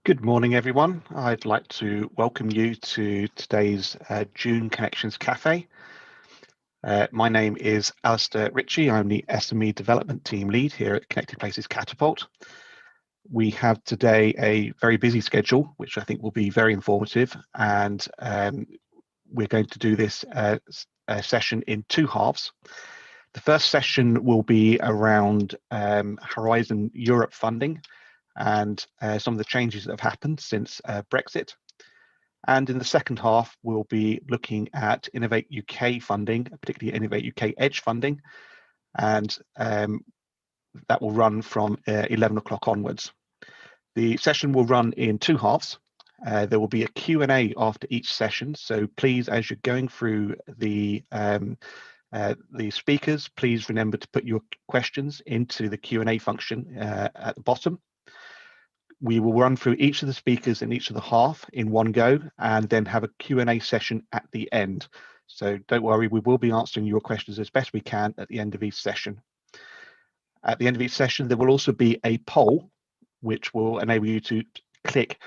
Good morning, everyone. I'd like to welcome you to today's June Connections Café. My name is Alistair Ritchie. I'm the SME Development Team Lead here at Connected Places Catapult. We have today a very busy schedule, which I think will be very informative, and we're going to do this session in two halves. The first session will be around Horizon Europe funding and some of the changes that have happened since Brexit. And in the second half, we'll be looking at Innovate UK funding, particularly Innovate UK Edge funding, and that will run from 11 o'clock onwards. The session will run in two halves. There will be a Q&A after each session, so please, as you're going through the speakers, please remember to put your questions into the Q&A function at the bottom. We will run through each of the speakers in each of the half in one go, and then have a Q&A session at the end. So don't worry, we will be answering your questions as best we can at the end of each session. At the end of each session, there will also be a poll, which will enable you to click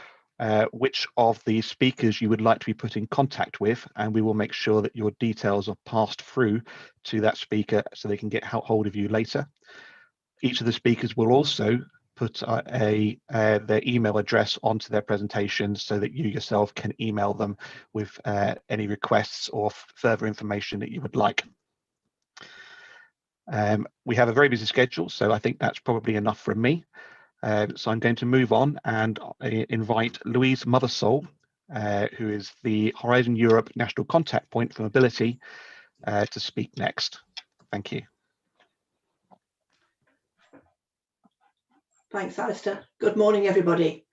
which of the speakers you would like to be put in contact with, and we will make sure that your details are passed through to that speaker so they can get hold of you later. Each of the speakers will also put their email address onto their presentation so that you yourself can email them with any requests or further information that you would like. We have a very busy schedule, so I think that's probably enough from me. So I'm going to move on and invite Louise Mothersole, who is the Horizon Europe National Contact Point for Mobility, to speak next. Thank you. Thanks, Alistair. Good morning, everybody.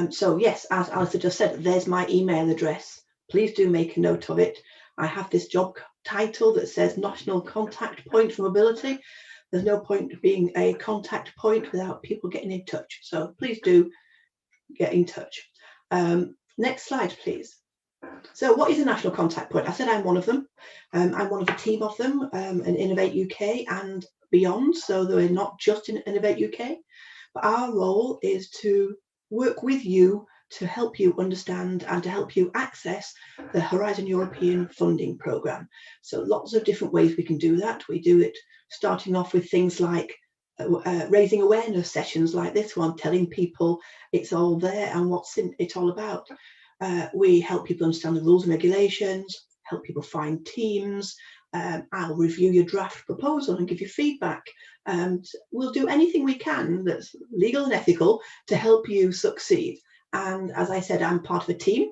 So yes, as Alistair just said, there's my email address. Please do make a note of it. I have this job title that says National Contact Point for Mobility. There's no point being a contact point without people getting in touch. So please do get in touch. Next slide, please. So what is a national contact point? I said I'm one of them. I'm one of a team of them in Innovate UK and beyond. So they're not just in Innovate UK. But our role is to work with you to help you understand and to help you access the Horizon European funding programme. So lots of different ways we can do that. We do it starting off with things like raising awareness sessions like this one, telling people it's all there and what's it all about. We help people understand the rules and regulations, help people find teams. I'll review your draft proposal and give you feedback. We'll do anything we can that's legal and ethical to help you succeed. And as I said, I'm part of a team.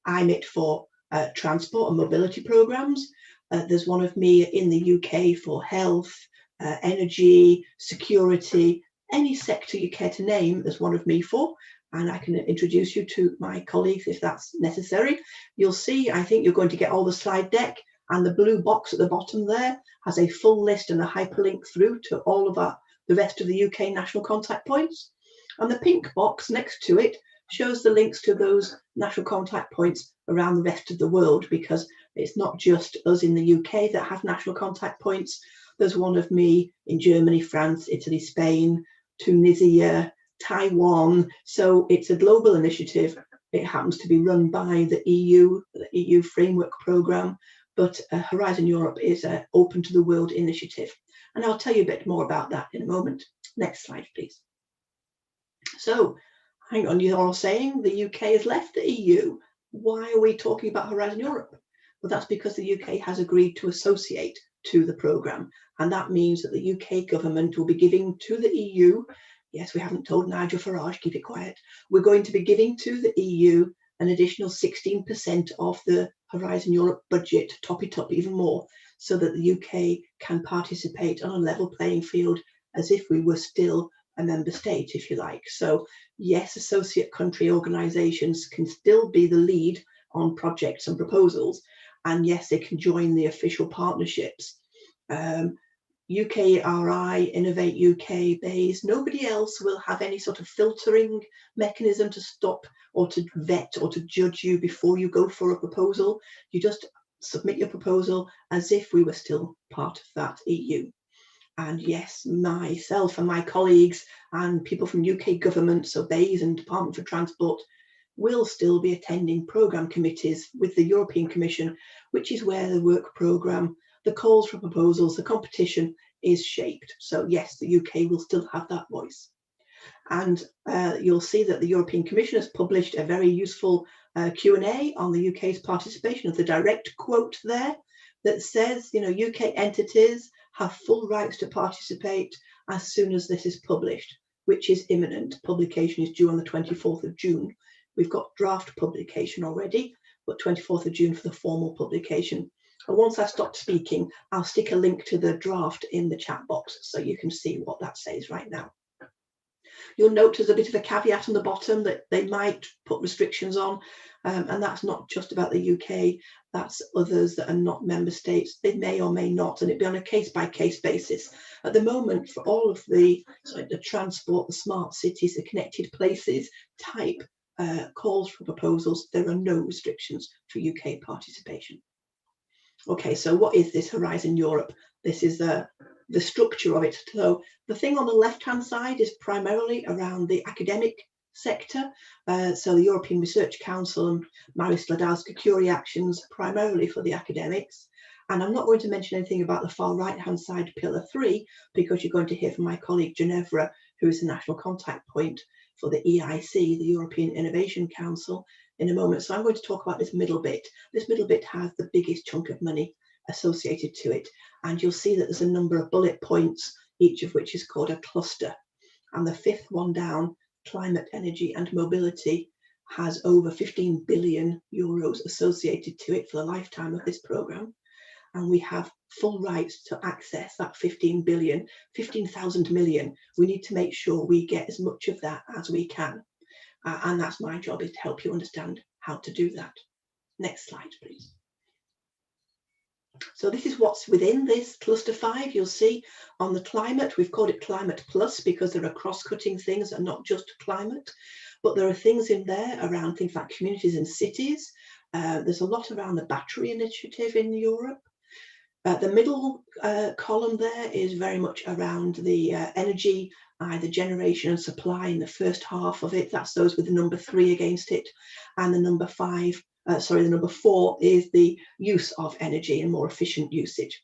I'm it for transport and mobility programs. There's one of me in the UK for health, energy, security, any sector you care to name, there's one of me for. And I can introduce you to my colleagues if that's necessary. You'll see, I think you're going to get all the slide deck, and the blue box at the bottom there has a full list and a hyperlink through to all of the rest of the UK national contact points. And the pink box next to it shows the links to those national contact points around the rest of the world, because it's not just us in the UK that have national contact points. There's one of me in Germany, France, Italy, Spain, Tunisia, Taiwan. So it's a global initiative. It happens to be run by the EU Framework Programme. But Horizon Europe is an open to the world initiative. And I'll tell you a bit more about that in a moment. Next slide, please. So, hang on, you're all saying the UK has left the EU. Why are we talking about Horizon Europe? Well, that's because the UK has agreed to associate to the programme. And that means that the UK government will be giving to the EU, yes, we haven't told Nigel Farage, keep it quiet, we're going to be giving to the EU an additional 16% of the Horizon Europe budget, top it up even more, so that the UK can participate on a level playing field as if we were still a member state, if you like. So yes, associate country organisations can still be the lead on projects and proposals, and yes, they can join the official partnerships. UKRI, Innovate UK, BAYS, nobody else will have any sort of filtering mechanism to stop or to vet or to judge you before you go for a proposal. You just submit your proposal as if we were still part of that EU. And yes, myself and my colleagues and people from UK government, so BEIS and Department for Transport, will still be attending programme committees with the European Commission, which is where the work programme, the calls for proposals, the competition is shaped. So yes, the UK will still have that voice. And you'll see that the European Commission has published a very useful Q&A on the UK's participation, of the direct quote there that says, you know, UK entities have full rights to participate as soon as this is published, which is imminent. Publication is due on the 24th of June. We've got draft publication already, but 24th of June for the formal publication. And once I stop speaking, I'll stick a link to the draft in the chat box so you can see what that says right now. You'll note there's a bit of a caveat on the bottom that they might put restrictions on, and that's not just about the UK, that's others that are not member states. They may or may not, and it'd be on a case-by-case basis. At the moment, for all of the transport, the smart cities, the connected places type calls for proposals, there are no restrictions for UK participation. Okay, so what is this Horizon Europe? This is the structure of it. So the thing on the left-hand side is primarily around the academic sector. So the European Research Council and Mary Skłodowska-Curie actions primarily for the academics. And I'm not going to mention anything about the far right-hand side, Pillar 3, because you're going to hear from my colleague Ginevra, who is the national contact point for the EIC, the European Innovation Council, in a moment. So I'm going to talk about this middle bit. This middle bit has the biggest chunk of money associated to it. And you'll see that there's a number of bullet points, each of which is called a cluster. And the fifth one down, climate, energy and mobility, has over 15 billion euros associated to it for the lifetime of this programme. And we have full rights to access that 15 billion, 15,000 million. We need to make sure we get as much of that as we can. And that's my job, is to help you understand how to do that. Next slide, please. So this is what's within this cluster 5. You'll see on the climate, we've called it Climate Plus because there are cross-cutting things and not just climate, but there are things in there around things like communities and cities. There's a lot around the battery initiative in Europe. The middle column there is very much around the energy, the generation and supply in the first half of it. That's those with the number 3 against it. And the number 4 is the use of energy and more efficient usage.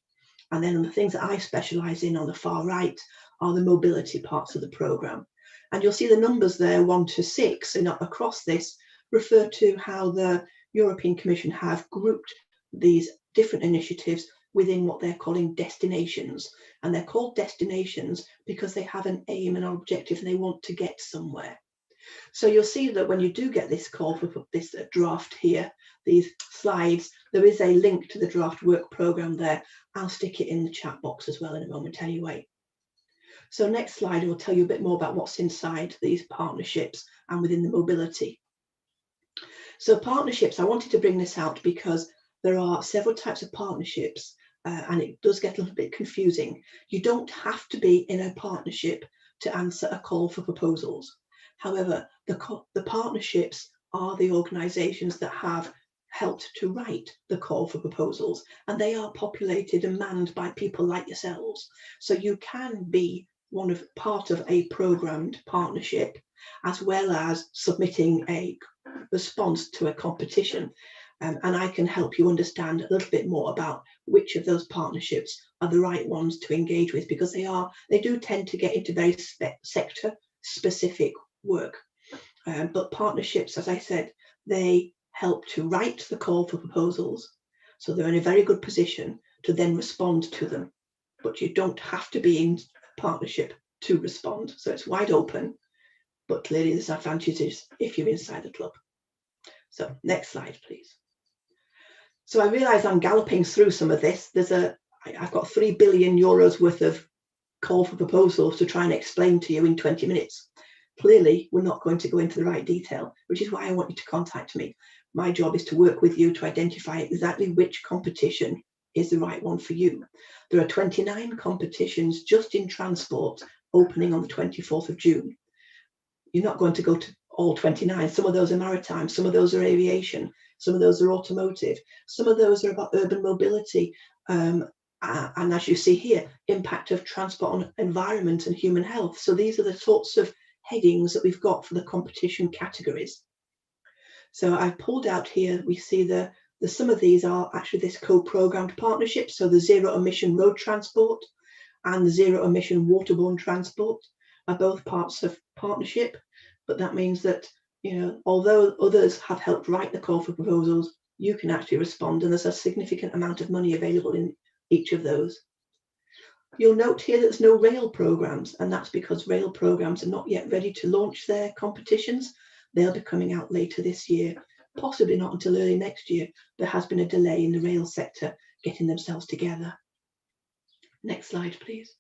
And then the things that I specialise in on the far right are the mobility parts of the programme. And you'll see the numbers there, 1 to 6, and across this refer to how the European Commission have grouped these different initiatives within what they're calling destinations. And they're called destinations because they have an aim and an objective and they want to get somewhere. So you'll see that when you do get this call for this draft here, these slides, there is a link to the draft work programme there. I'll stick it in the chat box as well in a moment anyway. So next slide will tell you a bit more about what's inside these partnerships and within the mobility. So partnerships, I wanted to bring this out because there are several types of partnerships and it does get a little bit confusing. You don't have to be in a partnership to answer a call for proposals. However, the partnerships are the organisations that have helped to write the call for proposals, and they are populated and manned by people like yourselves. So you can be part of a programmed partnership, as well as submitting a response to a competition. And I can help you understand a little bit more about which of those partnerships are the right ones to engage with, because they do tend to get into very sector specific work. But partnerships, as I said, they help to write the call for proposals. So they're in a very good position to then respond to them. But you don't have to be in partnership to respond. So it's wide open, but clearly there's advantages if you're inside the club. So next slide, please. So I realise I'm galloping through some of this. I've got 3 billion euros worth of call for proposals to try and explain to you in 20 minutes. Clearly, we're not going to go into the right detail, which is why I want you to contact me. My job is to work with you to identify exactly which competition is the right one for you. There are 29 competitions just in transport opening on the 24th of June. You're not going to go to all 29. Some of those are maritime, some of those are aviation, some of those are automotive, some of those are about urban mobility, And as you see here, impact of transport on environment and human health. So these are the sorts of headings that we've got for the competition categories. So I've pulled out here, we see the some of these are actually this co-programmed partnership. So the zero emission road transport and the zero emission waterborne transport are both parts of partnership. But that means that, although others have helped write the call for proposals, you can actually respond, and there's a significant amount of money available in each of those. You'll note here that there's no rail programs, and that's because rail programs are not yet ready to launch their competitions. They'll be coming out later this year, possibly not until early next year. There has been a delay in the rail sector getting themselves together. Next slide, please.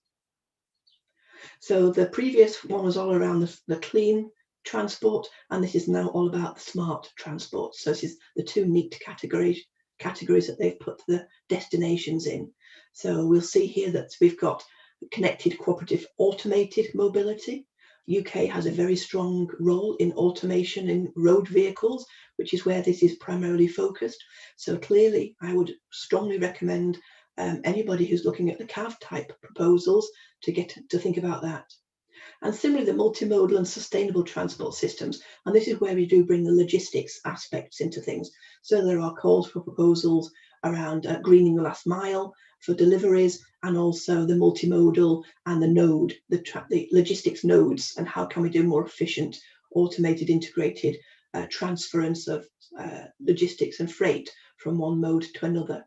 So the previous one was all around the clean transport, and this is now all about the smart transport. So this is the two neat categories that they've put the destinations in. So we'll see here that we've got connected, cooperative, automated mobility. UK has a very strong role in automation in road vehicles, which is where this is primarily focused. So clearly, I would strongly recommend anybody who's looking at the CAV type proposals to get to think about that. And similarly, the multimodal and sustainable transport systems. And this is where we do bring the logistics aspects into things. So there are calls for proposals around greening the last mile for deliveries, and also the multimodal and the node, the logistics nodes, and how can we do more efficient, automated, integrated transference of logistics and freight from one mode to another.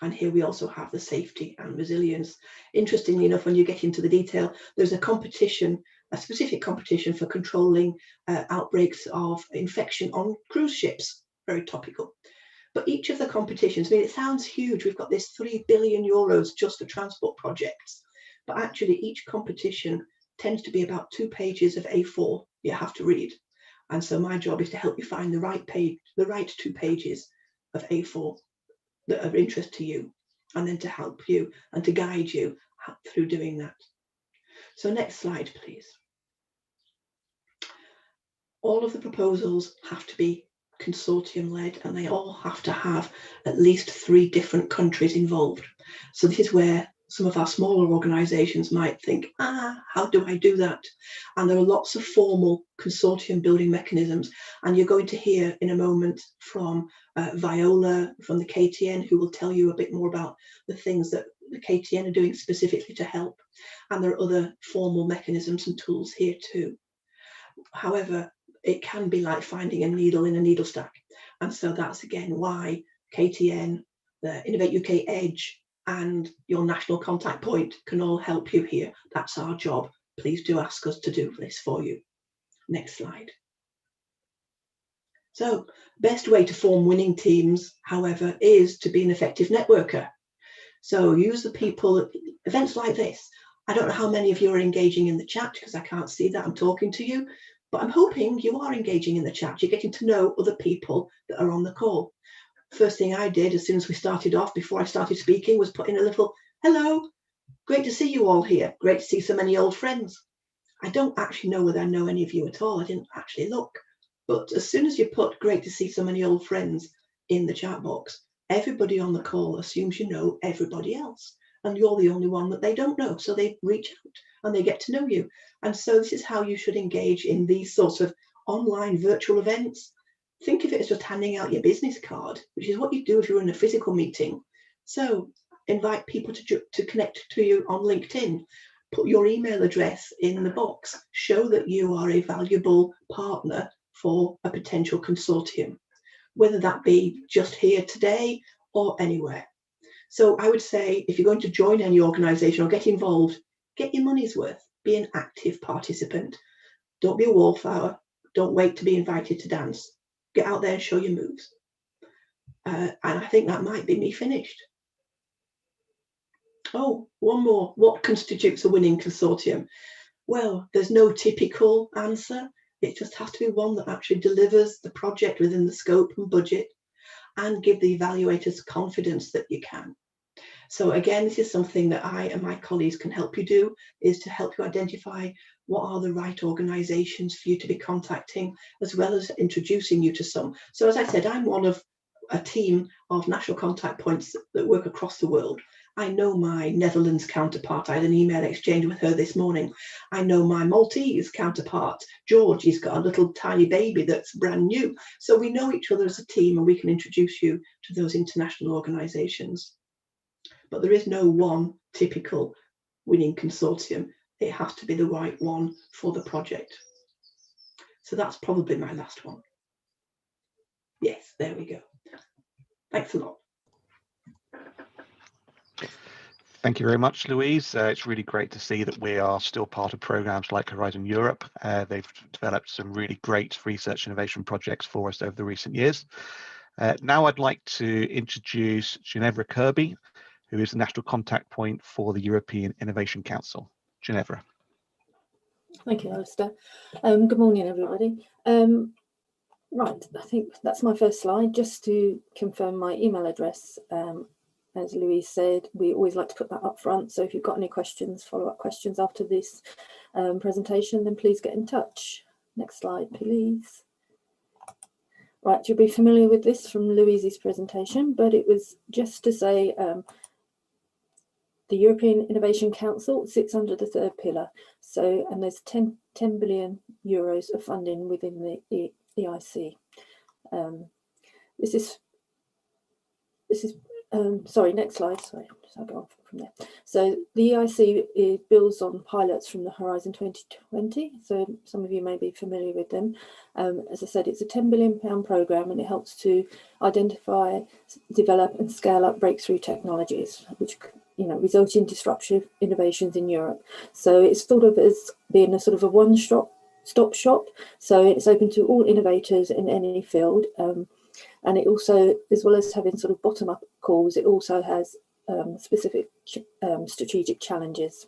And here we also have the safety and resilience. Interestingly enough, when you get into the detail, there's a competition, a specific competition for controlling outbreaks of infection on cruise ships. Very topical. But each of the competitions, I mean, it sounds huge. We've got this 3 billion euros just for transport projects. But actually, each competition tends to be about 2 pages of A4 you have to read. And so my job is to help you find the right page, the right 2 pages of A4 that are of interest to you, and then to help you and to guide you through doing that. So next slide, please. All of the proposals have to be consortium led, and they all have to have at least 3 different countries involved. So this is where some of our smaller organizations might think, how do I do that? And there are lots of formal consortium building mechanisms. And you're going to hear in a moment from Viola from the KTN, who will tell you a bit more about the things that the KTN are doing specifically to help. And there are other formal mechanisms and tools here too. However, it can be like finding a needle in a needle stack. And so that's again why KTN, the Innovate UK Edge, and your national contact point can all help you here. That's our job. Please do ask us to do this for you. Next slide. So, best way to form winning teams, however, is to be an effective networker. So use the people at events like this. I don't know how many of you are engaging in the chat because I can't see that I'm talking to you, but I'm hoping you are engaging in the chat. You're getting to know other people that are on the call. First thing I did as soon as we started off, before I started speaking, was put in a little, hello, great to see you all here. Great to see so many old friends. I don't actually know whether I know any of you at all. I didn't actually look. But as soon as you put great to see so many old friends in the chat box, everybody on the call assumes you know everybody else. And you're the only one that they don't know. So they reach out and they get to know you. And so this is how you should engage in these sorts of online virtual events. Think of it as just handing out your business card, which is what you do if you're in a physical meeting. So invite people to connect to you on LinkedIn. Put your email address in the box. Show that you are a valuable partner for a potential consortium, whether that be just here today or anywhere. So I would say if you're going to join any organisation or get involved, get your money's worth. Be an active participant. Don't be a wallflower. Don't wait to be invited to dance. Get out there and show your moves. And I think that might be me finished. Oh, one more. What constitutes a winning consortium? Well, there's no typical answer. It just has to be one that actually delivers the project within the scope and budget and give the evaluators confidence that you can. So again, this is something that I and my colleagues can help you do, is to help you identify what are the right organisations for you to be contacting, as well as introducing you to some. So as I said, I'm one of a team of national contact points that work across the world. I know my Netherlands counterpart. I had an email exchange with her this morning. I know my Maltese counterpart, George. He's got a little tiny baby that's brand new. So we know each other as a team, and we can introduce you to those international organisations. But there is no one typical winning consortium. It has to be the right one for the project. So that's probably my last one. Yes, there we go. Thanks a lot. Thank you very much, Louise. It's really great to see that we are still part of programs like Horizon Europe. They've developed some really great research innovation projects for us over the recent years. Now I'd like to introduce Ginevra Kirby, who is the national contact point for the European Innovation Council. Ginevra. Thank you, Alistair. Good morning, everybody. Right, I think that's my first slide, just to confirm my email address. As Louise said, we always like to put that up front. So if you've got any questions, follow-up questions after this presentation, then please get in touch. Next slide, please. Right, you'll be familiar with this from Louise's presentation, but it was just to say the European Innovation Council sits under the third pillar. So, and there's 10 billion euros of funding within the EIC. This is sorry, next slide. Sorry, I'll go on from there. So the EIC builds on pilots from the Horizon 2020. So some of you may be familiar with them. As I said, it's a £10 billion programme, and it helps to identify, develop and scale up breakthrough technologies, which result in disruptive innovations in Europe. So it's thought of as being a sort of a one-stop shop. So it's open to all innovators in any field. And it also, as well as having sort of bottom-up calls, it also has specific strategic challenges.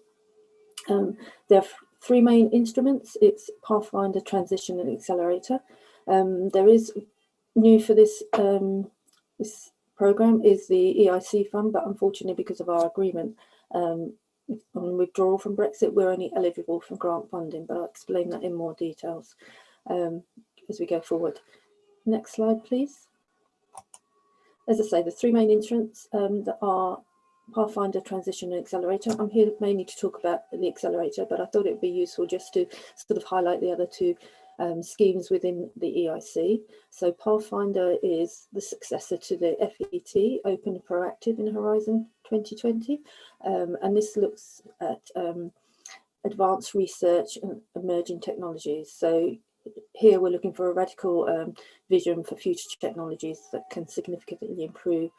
There are three main instruments. It's Pathfinder, Transition and Accelerator. There is new for this, this programme is the EIC fund, but unfortunately because of our agreement on withdrawal from Brexit, we're only eligible for grant funding, but I'll explain that in more details as we go forward. Next slide, please. As I say, the three main instruments that are Pathfinder, Transition and Accelerator. I'm here mainly to talk about the Accelerator, but I thought it would be useful just to sort of highlight the other two schemes within the EIC. So Pathfinder is the successor to the FET, Open and Proactive in Horizon 2020. And this looks at advanced research and emerging technologies. So here we're looking for a radical vision for future technologies that can significantly improve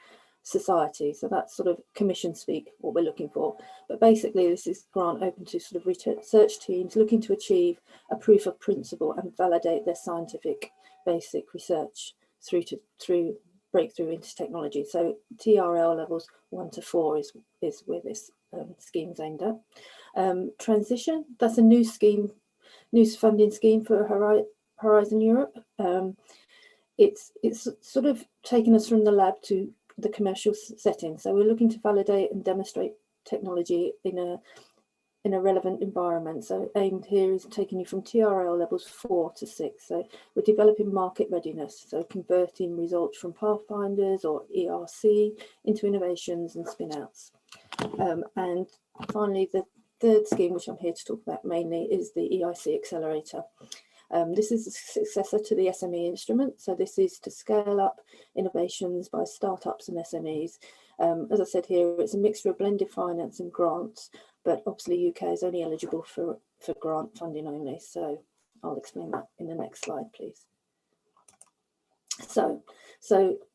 society. So that's sort of commission speak, what we're looking for. But basically this is grant open to sort of research teams looking to achieve a proof of principle and validate their scientific basic research through breakthrough into technology. So TRL levels 1 to 4 is where this scheme's aimed at. Transition, that's a new scheme, new funding scheme for Horizon Europe. It's sort of taken us from the lab to the commercial setting. So we're looking to validate and demonstrate technology in a relevant environment. So aimed here is taking you from TRL levels 4 to 6. So we're developing market readiness, so converting results from Pathfinders or ERC into innovations and spin-outs. And finally, the third scheme, which I'm here to talk about mainly, is the Eic Accelerator. This is a successor to the SME instrument. So this is to scale up innovations by startups and SMEs. As I said here, it's a mixture of blended finance and grants, but obviously UK is only eligible for grant funding only. So I'll explain that in the next slide, please. So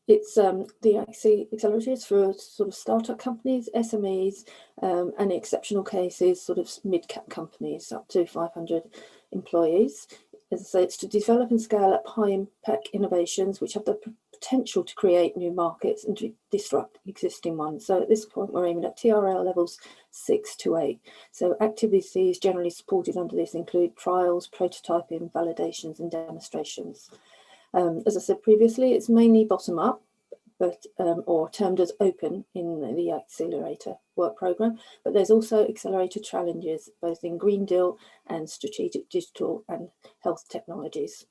it's the Eic Accelerators for sort of startup companies, SMEs, and exceptional cases, sort of mid-cap companies up to 500 employees. As I say, it's to develop and scale up high-impact innovations which have the potential to create new markets and to disrupt existing ones. So at this point, we're aiming at TRL levels 6 to 8. So activities generally supported under this include trials, prototyping, validations, and demonstrations. As I said previously, it's mainly bottom-up, but or termed as open in the Accelerator work programme, but there's also accelerator challenges both in Green Deal and strategic digital and health technologies.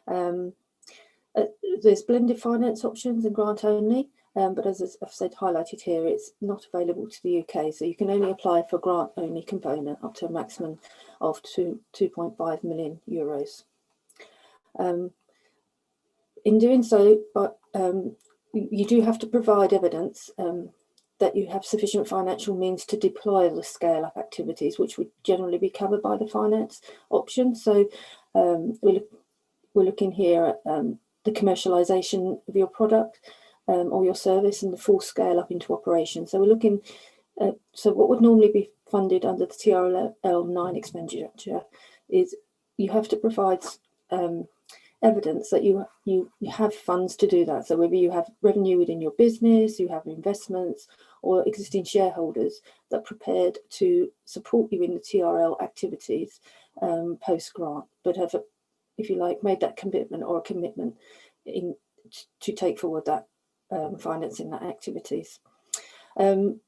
There's blended finance options and grant only, but as I've said, highlighted here, it's not available to the UK, so you can only apply for grant-only component up to a maximum of 2.5 million euros. In doing so, you do have to provide evidence that you have sufficient financial means to deploy the scale-up activities, which would generally be covered by the finance option. So we're looking here at the commercialisation of your product or your service and the full scale up into operation. So we're looking at, so what would normally be funded under the TRL9 expenditure is you have to provide evidence that you have funds to do that. So whether you have revenue within your business, you have investments or existing shareholders that are prepared to support you in the TRL activities post-grant, but have, if you like, made that commitment or a commitment to take forward that financing that activities. I'm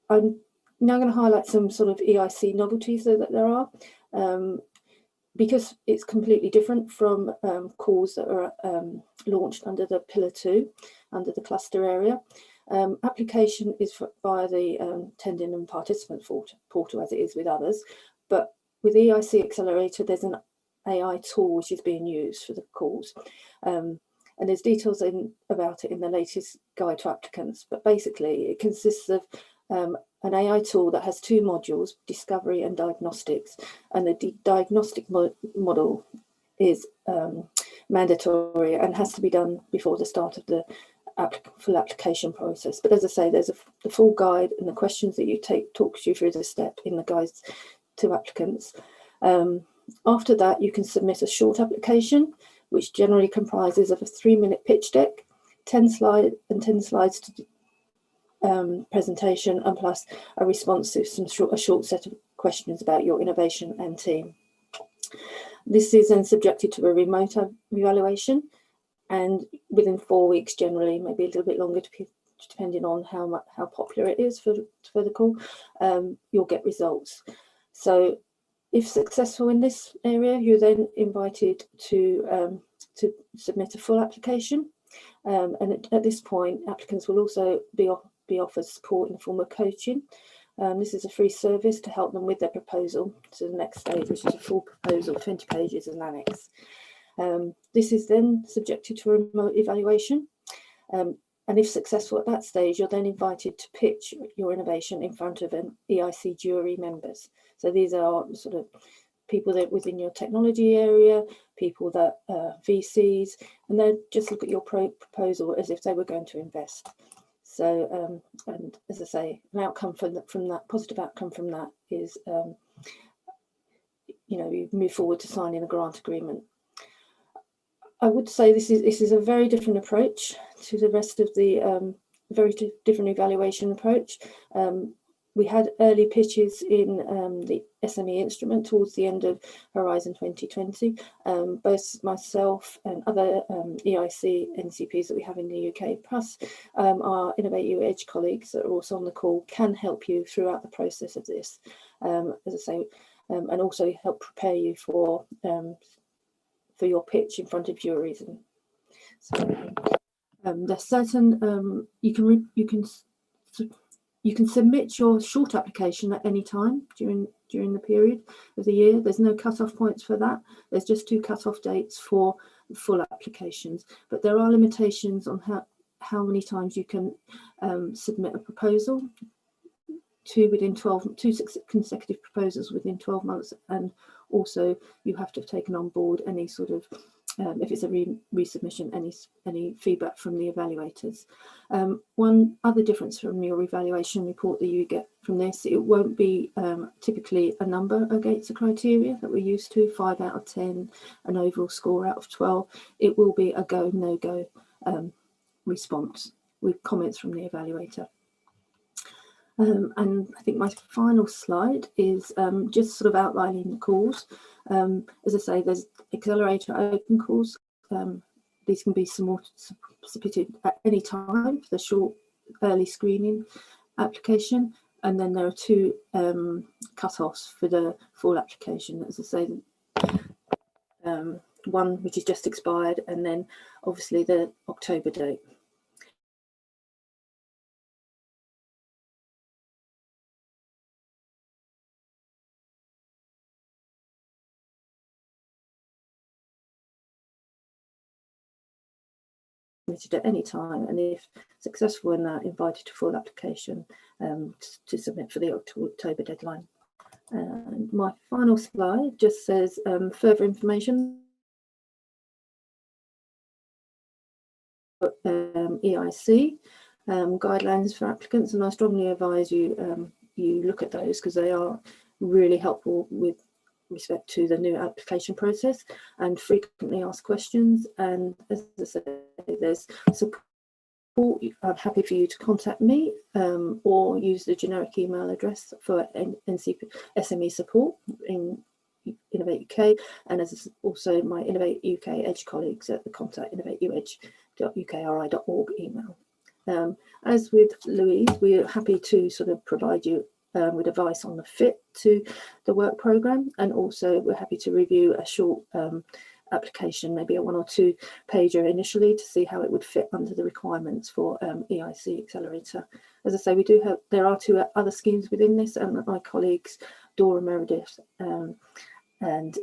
now going to highlight some sort of EIC novelties that there are. Because it's completely different from calls that are launched under the Pillar 2, under the cluster area. Application is via the tending and participant portal, as it is with others. But with Eic Accelerator, there's an AI tool which is being used for the calls. And there's details about it in the latest guide to applicants. But basically, it consists of an AI tool that has two modules, discovery and diagnostics, and the diagnostic model is mandatory and has to be done before the start of the full application process. But as I say, there's the full guide and the questions that you take talks you through the step in the guides to applicants. After that, you can submit a short application, which generally comprises of a 3-minute pitch deck, 10 slides to presentation, and plus a response to a short set of questions about your innovation and team. This is then subjected to a remote evaluation, and within 4 weeks generally, maybe a little bit longer depending on how popular it is for the call, you'll get results. So if successful in this area, you're then invited to submit a full application, and at this point applicants will also be offered support in the form of coaching. This is a free service to help them with their proposal to the next stage, which is a full proposal, 20 pages and annex. This is then subjected to a remote evaluation. And if successful at that stage, you're then invited to pitch your innovation in front of an EIC jury members. So these are sort of people that within your technology area, people that VCs, and they just look at your proposal as if they were going to invest. So, and as I say, an outcome from that positive outcome from that is, you move forward to signing a grant agreement. I would say this is a very different approach to the rest of the very different evaluation approach. We had early pitches in the SME instrument towards the end of Horizon 2020. Both myself and other EIC NCPs that we have in the UK, plus our MSE Ledge colleagues that are also on the call, can help you throughout the process of this, as I say, and also help prepare you for your pitch in front of juries. And so there's certain you can submit your short application at any time during the period of the year. There's no cut-off points for that. There's just 2 cut-off dates for full applications. But there are limitations on how many times you can submit a proposal, 2 consecutive proposals within 12 months, and also you have to have taken on board any sort of if it's a resubmission, any feedback from the evaluators. One other difference from your evaluation report that you get from this, it won't be typically a number against the criteria that we're used to, 5 out of 10, an overall score out of 12. It will be a go, no go response with comments from the evaluator. And I think my final slide is just sort of outlining the calls. As I say, there's Accelerator open calls. These can be submitted at any time for the short early screening application. And then there are 2 cut-offs for the full application, as I say, one which is just expired, and then obviously the October date. submitted at any time, and if successful in that, invited to full application to submit for the October deadline. And my final slide just says further information. EIC guidelines for applicants, and I strongly advise you you look at those because they are really helpful with respect to the new application process and frequently asked questions. And as I say, there's support. I'm happy for you to contact me or use the generic email address for SME support in Innovate UK, and as also my Innovate UK Edge colleagues at the contact innovateuk.ukri.org email. As with Louise, we're happy to sort of provide you with advice on the fit to the work programme, and also we're happy to review a short application, maybe a 1 or 2 pager initially, to see how it would fit under the requirements for Eic Accelerator. As I say, we do have, there are 2 other schemes within this, and my colleagues Dora Meredith and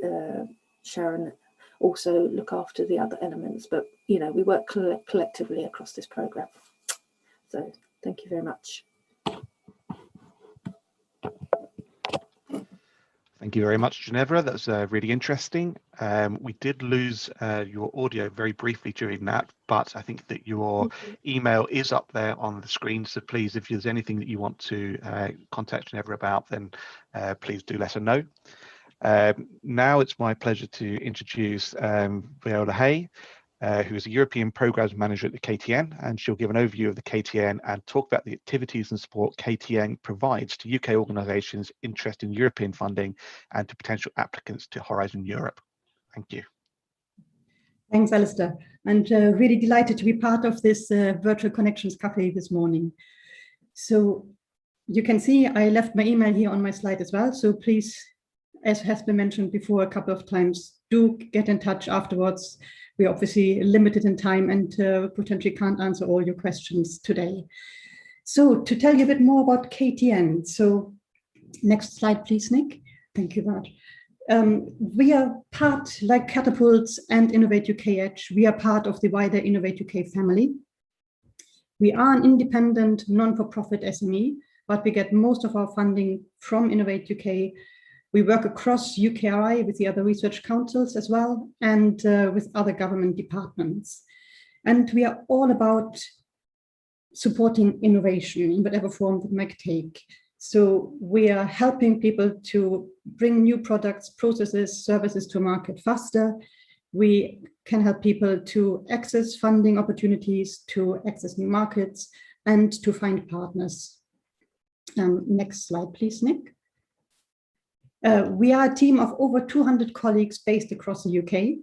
Sharon also look after the other elements, but you know, we work collectively across this programme. So thank you very much. Thank you very much, Ginevra. That's really interesting. We did lose your audio very briefly during that, but I think that your email is up there on the screen. So please, if there's anything that you want to contact Ginevra about, then please do let her know. Now it's my pleasure to introduce Viola Hay, who is a European Programs Manager at the KTN, and she'll give an overview of the KTN and talk about the activities and support KTN provides to UK organisations interested in European funding and to potential applicants to Horizon Europe. Thank you. Thanks, Alistair, and really delighted to be part of this virtual Connections Café this morning. So you can see I left my email here on my slide as well, so please, as has been mentioned before a couple of times, do get in touch afterwards. We're obviously limited in time and potentially can't answer all your questions today. So to tell you a bit more about KTN, so next slide, please, Nick. Thank you very much. We are part, like Catapults and Innovate UK Edge, we are part of the wider Innovate UK family. We are an independent, non-for-profit SME, but we get most of our funding from Innovate UK. We work across UKRI with the other research councils as well, and with other government departments. And we are all about supporting innovation in whatever form it might take. So we are helping people to bring new products, processes, services to market faster. We can help people to access funding opportunities, to access new markets, and to find partners. Next slide, please, Nick. We are a team of over 200 colleagues based across the UK,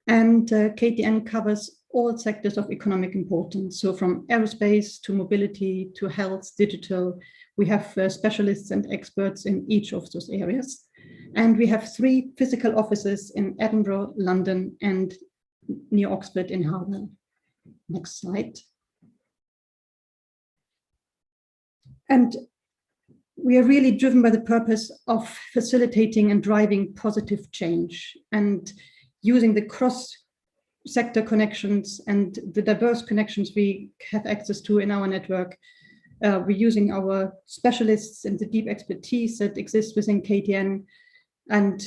and KTN covers all sectors of economic importance. So from aerospace to mobility to health, digital, we have specialists and experts in each of those areas. And we have 3 physical offices in Edinburgh, London, and near Oxford in Harwell. Next slide. And we are really driven by the purpose of facilitating and driving positive change and using the cross-sector connections and the diverse connections we have access to in our network. We're using our specialists and the deep expertise that exists within KTN and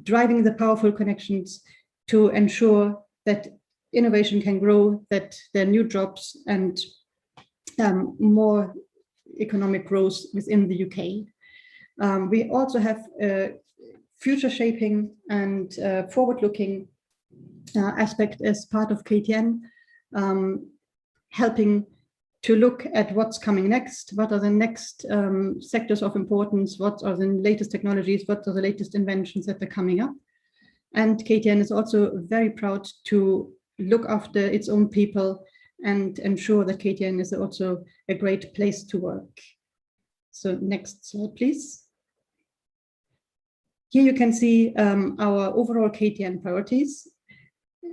driving the powerful connections to ensure that innovation can grow, that there are new jobs and more economic growth within the UK. We also have future shaping and forward-looking aspect as part of KTN, helping to look at what's coming next, what are the next sectors of importance, what are the latest technologies, what are the latest inventions that are coming up. And KTN is also very proud to look after its own people and ensure that KTN is also a great place to work. So next slide, please. Here you can see our overall KTN priorities,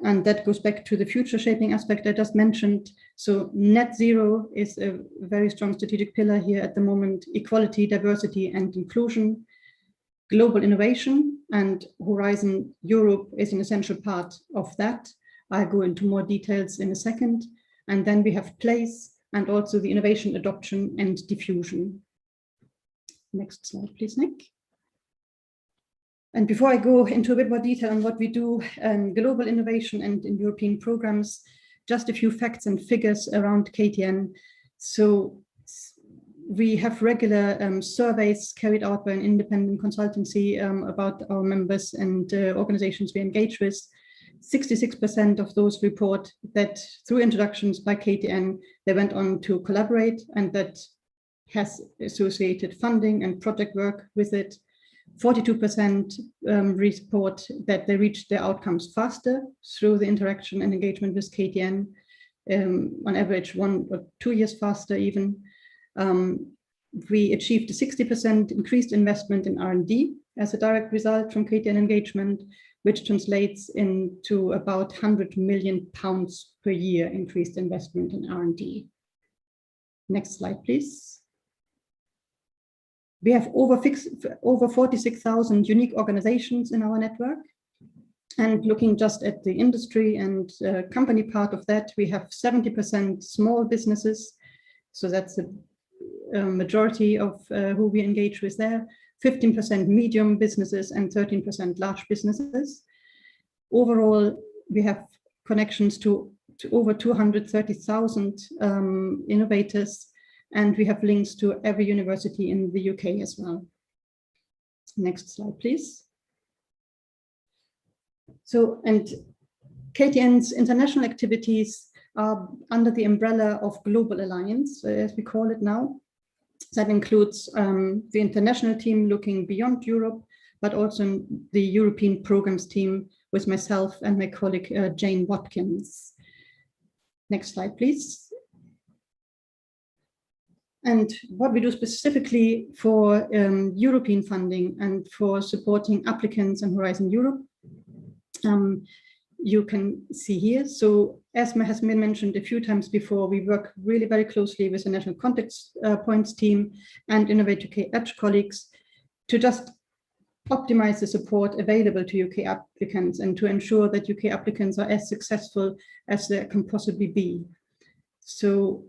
and that goes back to the future shaping aspect I just mentioned. So net zero is a very strong strategic pillar here at the moment, equality, diversity, and inclusion. Global innovation and Horizon Europe is an essential part of that. I'll go into more details in a second. And then we have place and also the innovation, adoption, and diffusion. Next slide, please, Nick. And before I go into a bit more detail on what we do in global innovation and in European programs, just a few facts and figures around KTN. So we have regular surveys carried out by an independent consultancy about our members and organizations we engage with. 66% of those report that through introductions by KTN, they went on to collaborate, and that has associated funding and project work with it. 42% report that they reached their outcomes faster through the interaction and engagement with KTN, on average 1 or 2 years faster even. We achieved a 60% increased investment in R&D as a direct result from KTN engagement, which translates into about £100 million per year increased investment in R&D. Next slide, please. We have over 46,000 unique organizations in our network. And looking just at the industry and company part of that, we have 70% small businesses. So that's a majority of who we engage with there. 15% medium businesses and 13% large businesses. Overall, we have connections to over 230,000 innovators, and we have links to every university in the UK as well. Next slide, please. So, and KTN's international activities are under the umbrella of Global Alliance, as we call it now. That includes the international team looking beyond Europe, but also the European programs team with myself and my colleague Jane Watkins. Next slide, please. And what we do specifically for European funding and for supporting applicants in Horizon Europe, you can see here. So as has been mentioned a few times before, we work really very closely with the National Contact Points team and Innovate UK Edge colleagues to just optimize the support available to UK applicants and to ensure that UK applicants are as successful as they can possibly be. So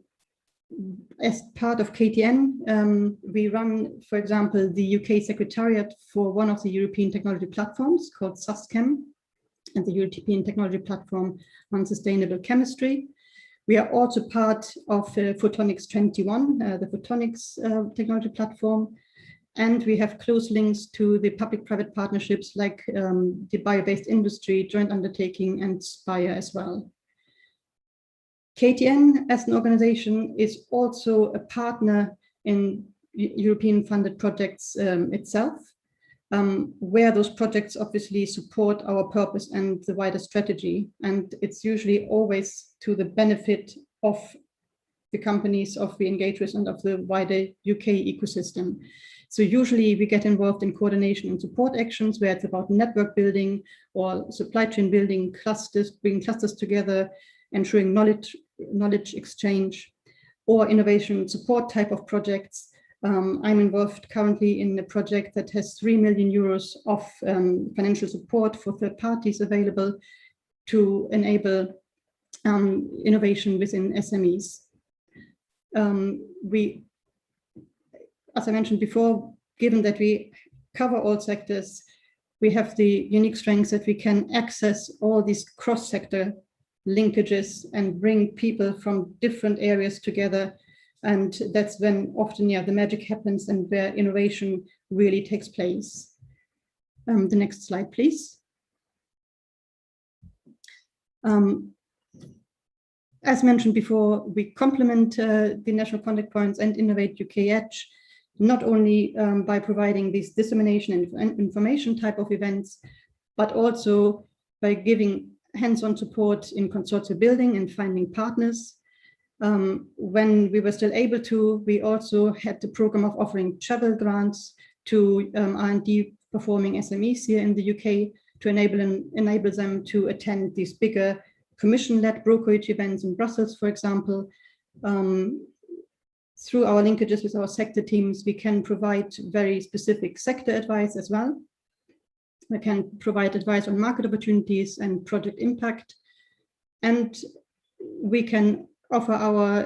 as part of KTN, we run, for example, the UK Secretariat for one of the European technology platforms called SUSCHEM, and the European Technology Platform on Sustainable Chemistry. We are also part of Photonics 21, the Photonics technology platform, and we have close links to the public-private partnerships like the Bio-Based Industry Joint Undertaking and SPIRE as well. KTN as an organization is also a partner in European funded projects itself. Where those projects obviously support our purpose and the wider strategy. And it's usually always to the benefit of the companies we engage with and of the wider UK ecosystem. So usually we get involved in coordination and support actions where it's about network building or supply chain building, clusters, bringing clusters together, ensuring knowledge exchange, or innovation support type of projects. I'm involved currently in a project that has €3 million of financial support for third parties available to enable innovation within SMEs. As I mentioned before, given that we cover all sectors, we have the unique strengths that we can access all these cross-sector linkages and bring people from different areas together. And that's when often, the magic happens and where innovation really takes place. The next slide, please. As mentioned before, we complement the National Contact Points and Innovate UK Edge, not only by providing these dissemination and information type of events, but also by giving hands-on support in consortium building and finding partners. When we were still able to, we also had the program of offering travel grants to R&D performing SMEs here in the UK to enable them to attend these bigger commission-led brokerage events in Brussels, for example. Through our linkages with our sector teams, we can provide very specific sector advice as well. We can provide advice on market opportunities and project impact. And we can offer our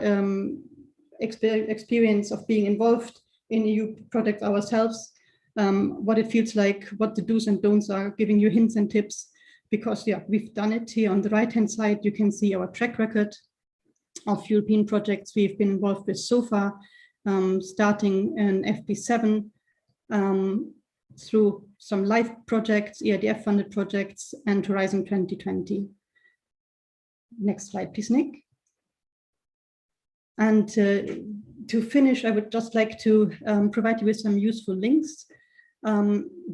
experience of being involved in EU projects ourselves, what it feels like, what the do's and don'ts are, giving you hints and tips, because yeah, we've done it. Here on the right-hand side, you can see our track record of European projects we've been involved with so far, starting in FP7 through some live projects, EIDF-funded projects, and Horizon 2020. Next slide, please, Nick. And to finish, I would just like to provide you with some useful links.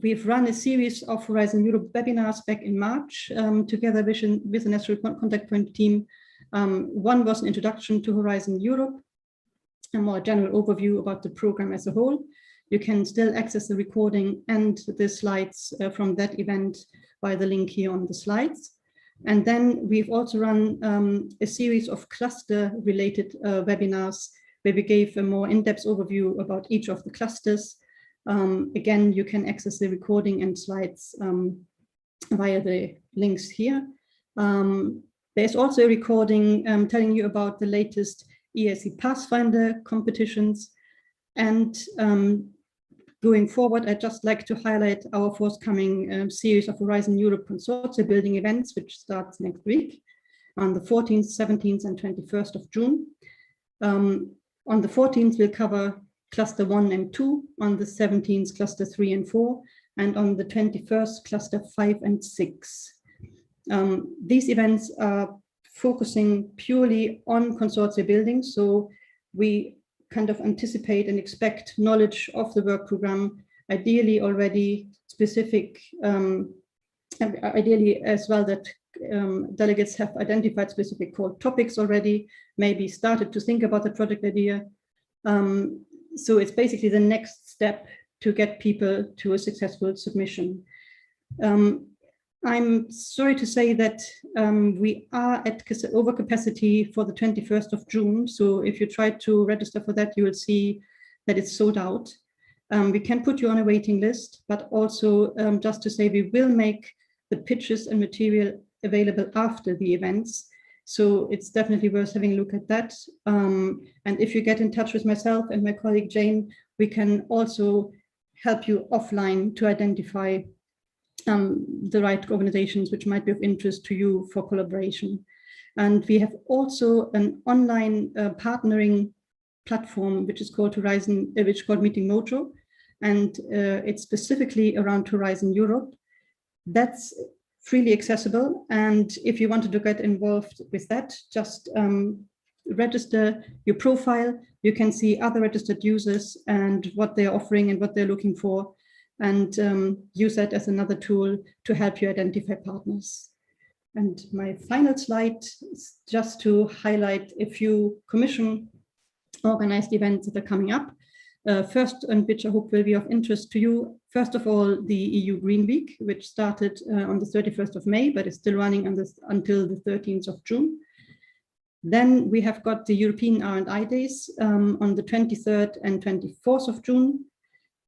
We've run a series of Horizon Europe webinars back in March together with the National Contact Point team. One was an introduction to Horizon Europe, a more general overview about the program as a whole. You can still access the recording and the slides from that event by the link here on the slides. And then we've also run a series of cluster-related webinars where we gave a more in-depth overview about each of the clusters. Again, you can access the recording and slides via the links here. There's also a recording telling you about the latest EIC Pathfinder competitions. And going forward, I'd just like to highlight our forthcoming series of Horizon Europe Consortia building events, which starts next week on the 14th, 17th, and 21st of June. On the 14th, we'll cover Cluster 1 and 2, on the 17th, Cluster 3 and 4, and on the 21st, Cluster 5 and 6. These events are focusing purely on consortia building, so we kind of anticipate and expect knowledge of the work program, ideally already specific, ideally as well that delegates have identified specific core topics already, maybe started to think about the project idea. So it's basically the next step to get people to a successful submission. I'm sorry to say that we are at overcapacity for the 21st of June. So if you try to register for that, you will see that it's sold out. We can put you on a waiting list, but also just to say we will make the pitches and material available after the events. So it's definitely worth having a look at that. And if you get in touch with myself and my colleague Jane, we can also help you offline to identify the right organizations which might be of interest to you for collaboration. And we have also an online partnering platform which is called Horizon, which is called Meeting Mojo, and it's specifically around Horizon Europe. That's freely accessible, and if you wanted to get involved with that, just register your profile. You can see other registered users and what they're offering and what they're looking for, and use that as another tool to help you identify partners. And my final slide is just to highlight a few commission organized events that are coming up. First, and which I hope will be of interest to you. First of all, the EU Green Week, which started on the 31st of May, but is still running on this until the 13th of June. Then we have got the European R&I Days on the 23rd and 24th of June,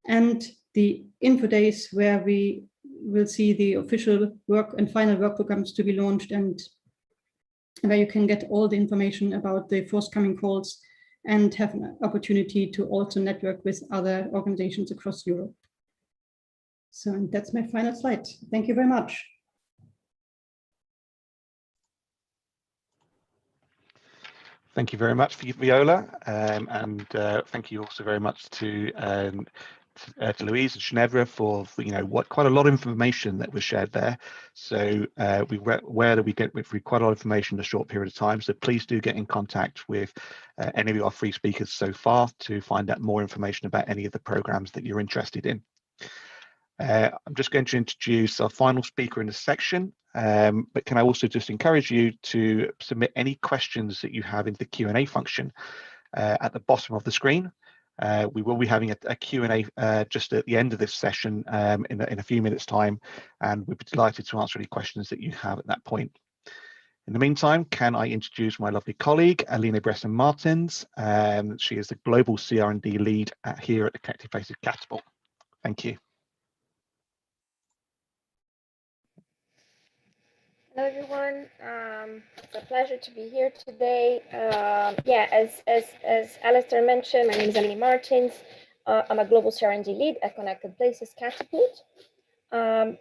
and the Info Days, where we will see the official work and final work programs to be launched, and where you can get all the information about the forthcoming calls and have an opportunity to also network with other organizations across Europe. So, and that's my final slide. Thank you very much. Thank you very much, Viola, and thank you also very much to Louise and Ginevra for quite a lot of information that was shared there. So we were aware that we get through quite a lot of information in a short period of time. So please do get in contact with any of our free speakers so far to find out more information about any of the programs that you're interested in. I'm just going to introduce our final speaker in this section, but can I also just encourage you to submit any questions that you have into the Q&A function at the bottom of the screen. We will be having a Q&A just at the end of this session in a few minutes' time, and we'd be delighted to answer any questions that you have at that point. In the meantime, can I introduce my lovely colleague, Alina Bresson-Martins. She is the Global CR&D Lead here at the Connected Places Catapult. Thank you. Hello, everyone. It's a pleasure to be here today. Yeah, as Alistair mentioned, my name is Aline Martins. I'm a global CR&D lead at Connected Places Catapult. And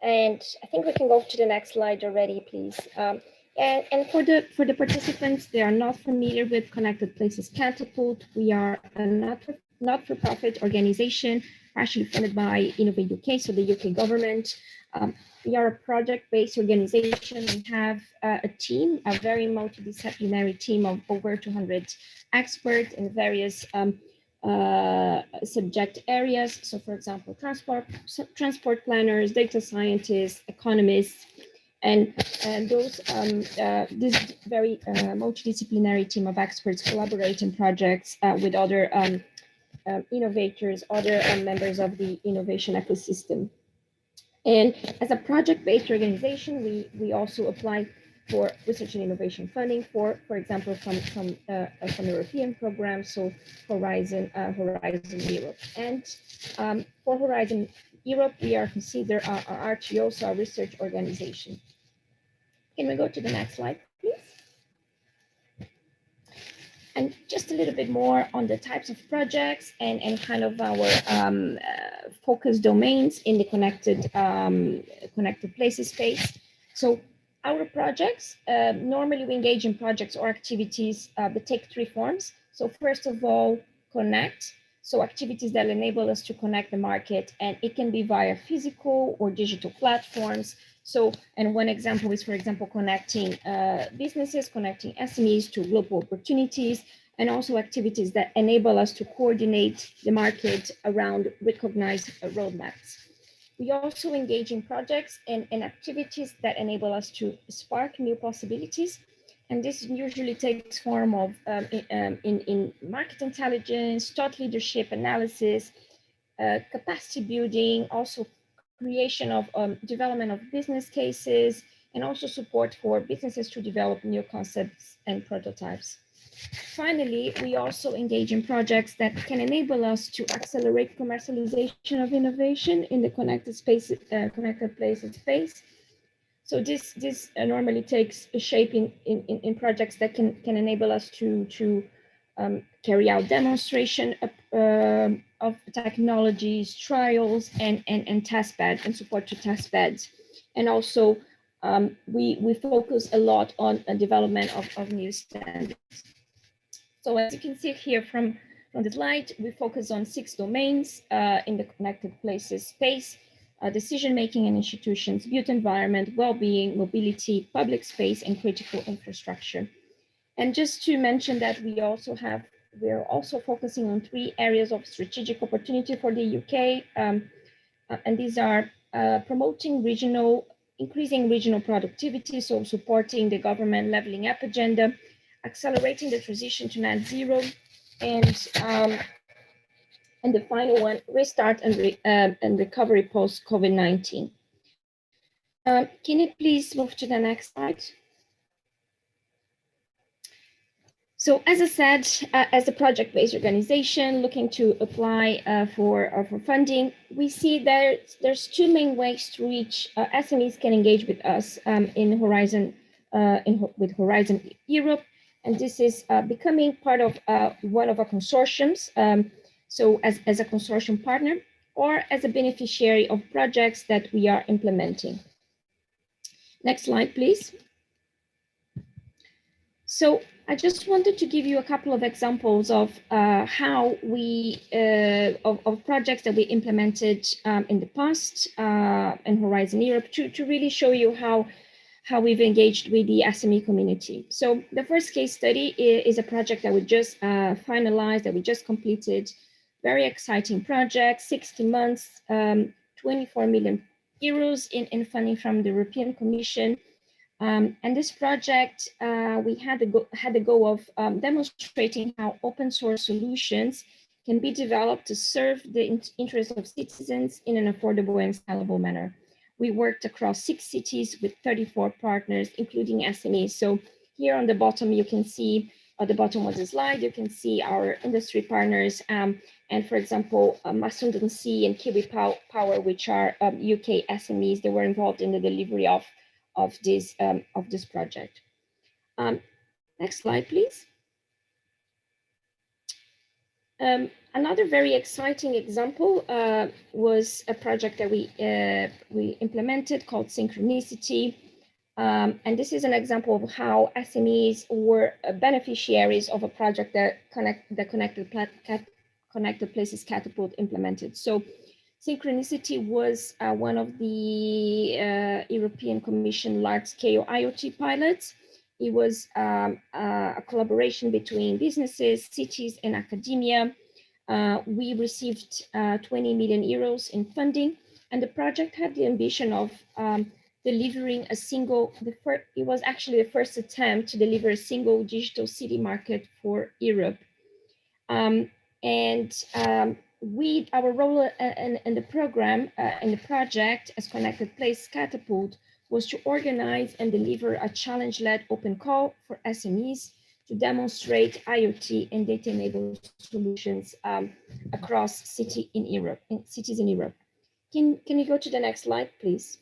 I think we can go to the next slide already, please. And for the participants, they are not familiar with Connected Places Catapult. We are a not-for-profit organization, partially funded by Innovate UK, so the UK government. We are a project-based organization. We have a team, a very multidisciplinary team of over 200 experts in various subject areas. So, for example, transport planners, data scientists, economists, and this very multidisciplinary team of experts collaborate in projects with other innovators, other members of the innovation ecosystem. And as a project-based organization, we also apply for research and innovation funding, for example, from European programs, so Horizon Europe. And for Horizon Europe, we are considered our RTO, so our research organization. Can we go to the next slide, please? And just a little bit more on the types of projects and kind of our focus domains in the connected places space. So our projects, normally we engage in projects or activities that take three forms. So first of all, connect. So activities that enable us to connect the market, and it can be via physical or digital platforms. So, and one example is, for example, connecting businesses, connecting SMEs to global opportunities, and also activities that enable us to coordinate the market around recognized roadmaps. We also engage in projects and activities that enable us to spark new possibilities. And this usually takes form of in market intelligence, thought leadership analysis, capacity building, also creation of development of business cases, and also support for businesses to develop new concepts and prototypes. Finally, we also engage in projects that can enable us to accelerate commercialization of innovation in the connected places space. So this normally takes shape in projects that can enable us to carry out demonstration of technologies, trials, and test beds, and support to test beds. And also we focus a lot on the development of new standards. So as you can see here from the slide, we focus on 6 domains in the connected places space: decision-making and institutions, built environment, well-being, mobility, public space, and critical infrastructure. And just to mention that we're also focusing on 3 areas of strategic opportunity for the UK, and these are increasing regional productivity, so supporting the government leveling up agenda, accelerating the transition to net zero, and the final one, restart and recovery post COVID-19. Can you please move to the next slide? So as I said, as a project-based organization looking to apply for funding, we see there's 2 main ways through which SMEs can engage with us in Horizon with Horizon Europe, and this is becoming part of one of our consortiums. So as a consortium partner, or as a beneficiary of projects that we are implementing. Next slide, please. So I just wanted to give you a couple of examples of how we of projects that we implemented in the past in Horizon Europe to really show you how we've engaged with the SME community. So the first case study is a project that we just finalized, that we just completed. Very exciting project, 60 months, 24 million euros in funding from the European Commission. And this project, we had the goal of demonstrating how open source solutions can be developed to serve the interests of citizens in an affordable and scalable manner. We worked across 6 cities with 34 partners, including SMEs. So here on the bottom, you can see, at the bottom of the slide, you can see our industry partners. And for example, Masundon C and Kiwi Power, which are UK SMEs, they were involved in the delivery of of this project. Next slide, please. Another very exciting example was a project that we implemented called Synchronicity. And this is an example of how SMEs were beneficiaries of a project that Connected Places Catapult implemented. So Synchronicity was one of the European Commission large-scale IoT pilots. It was a collaboration between businesses, cities, and academia. We received 20 million euros in funding, and the project had the ambition of delivering a single, it was actually the first attempt to deliver a single digital city market for Europe. Our role in the program, in the project as Connected Places Catapult, was to organize and deliver a challenge-led open call for SMEs to demonstrate IoT and data-enabled solutions across cities in Europe. Can you go to the next slide, please?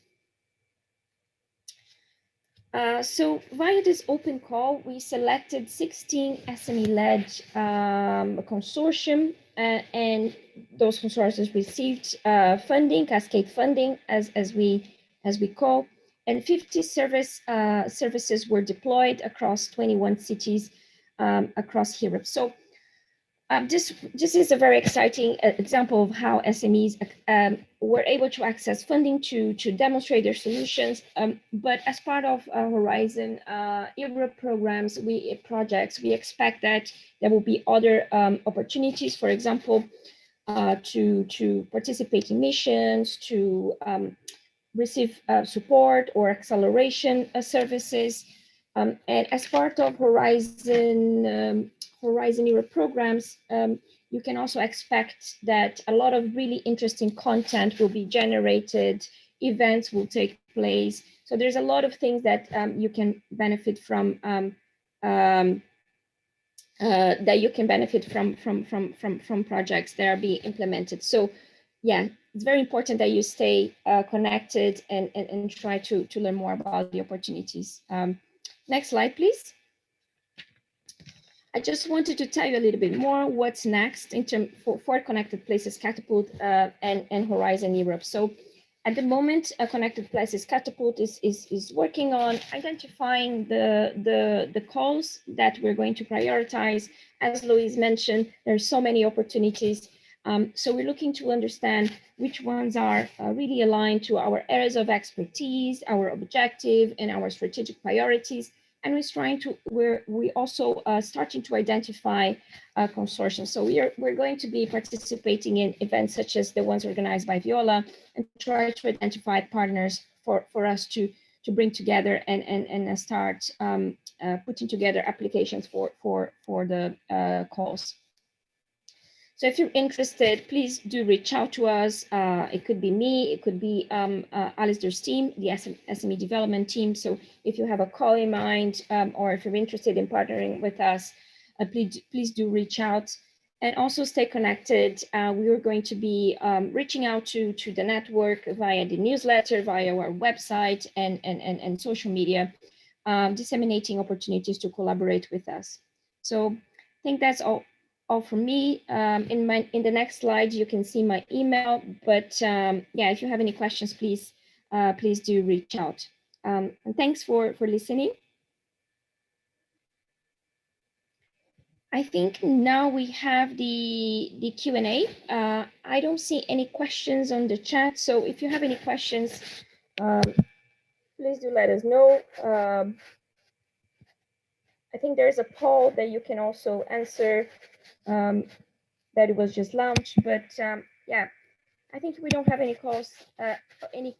So via this open call, we selected 16 SME Ledge consortium, and those consortiums received funding, cascade funding, as we call, and 50 services were deployed across 21 cities across Europe. So this is a very exciting example of how SMEs were able to access funding to demonstrate their solutions. But as part of Horizon Europe programs, projects, we expect that there will be other opportunities, for example, to participate in missions, to receive support or acceleration services. And as part of Horizon Europe programs, you can also expect that a lot of really interesting content will be generated, events will take place. So there's a lot of things that you can benefit from, from projects that are being implemented. So yeah, it's very important that you stay connected and try to learn more about the opportunities. Next slide, please. I just wanted to tell you a little bit more what's next in terms for Connected Places Catapult and Horizon Europe. So at the moment, Connected Places Catapult is working on identifying the calls that we're going to prioritize. As Louise mentioned, there's so many opportunities. So we're looking to understand which ones are really aligned to our areas of expertise, our objective, and our strategic priorities. And we're also starting to identify consortium. So we're going to be participating in events such as the ones organized by Viola and try to identify partners for us to bring together and start putting together applications for the calls. So if you're interested, please do reach out to us. It could be me, it could be Alistair's team, the SME development team. So if you have a call in mind, or if you're interested in partnering with us, please do reach out and also stay connected. We are going to be reaching out to the network via the newsletter, via our website and social media, disseminating opportunities to collaborate with us. So I think that's all from me. In the next slide, you can see my email, but yeah, if you have any questions, please do reach out. And thanks for listening. I think now we have the Q&A. I don't see any questions on the chat, so if you have any questions, please do let us know. I think there's a poll that you can also answer. That it was just launched, but yeah, I think we don't have any calls, any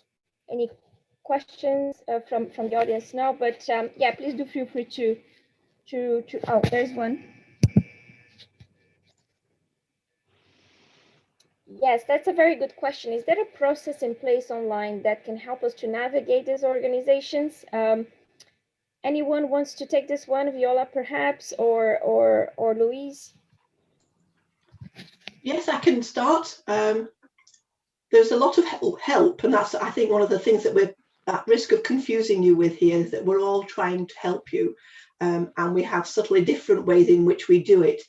questions from the audience now. But yeah, please do feel free to oh, there's one. Yes, that's a very good question. Is there a process in place online that can help us to navigate these organizations? Anyone wants to take this one, Viola, perhaps, or Louise? Yes, I can start. There's a lot of help, and that's, I think, one of the things that we're at risk of confusing you with here is that we're all trying to help you, and we have subtly different ways in which we do it.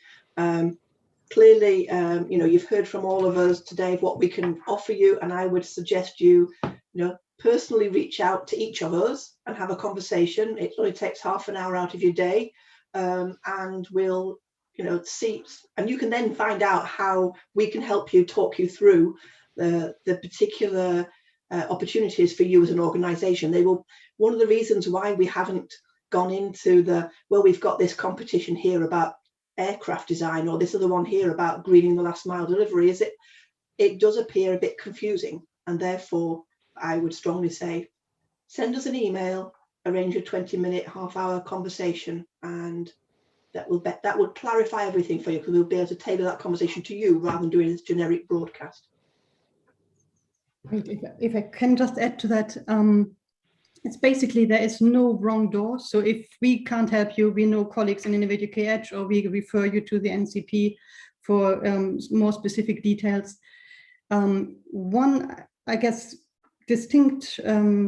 Clearly, you know, you've heard from all of us today of what we can offer you, and I would suggest you, personally reach out to each of us and have a conversation. It only takes half an hour out of your day, and we'll, see, and you can then find out how we can help you, talk you through the particular opportunities for you as an organization. One of the reasons why we haven't gone into we've got this competition here about aircraft design, or this other one here about greening the last mile delivery, is it does appear a bit confusing, and therefore I would strongly say send us an email, arrange a 20-minute, half-hour conversation, and that would clarify everything for you, because we'll be able to tailor that conversation to you rather than doing this generic broadcast. If I can just add to that, it's basically there is no wrong door. So if we can't help you, we know colleagues in Innovate UK Edge, or we refer you to the NCP for more specific details. One, I guess, distinct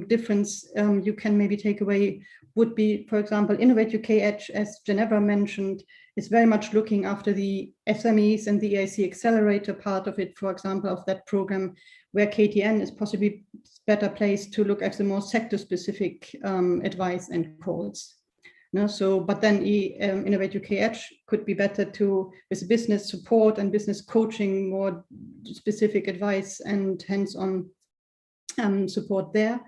difference you can maybe take away would be, for example, Innovate UK Edge, as Ginevra mentioned, is very much looking after the SMEs and the Eic Accelerator part of it, for example, of that program, where KTN is possibly better placed to look at the more sector-specific advice and calls. But then Innovate UK Edge could be better with business support and business coaching, more specific advice and hands-on support there,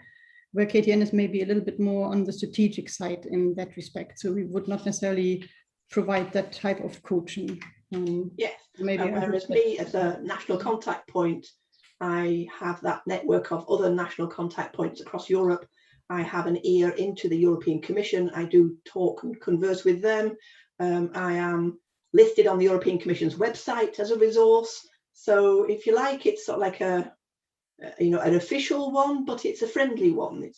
where KTN is maybe a little bit more on the strategic side in that respect. So we would not necessarily provide that type of coaching. Yes, whereas me as a national contact point, I have that network of other national contact points across Europe. I have an ear into the European Commission. I do talk and converse with them. I am listed on the European Commission's website as a resource. So if you like, it's sort of like an official one, but it's a friendly one.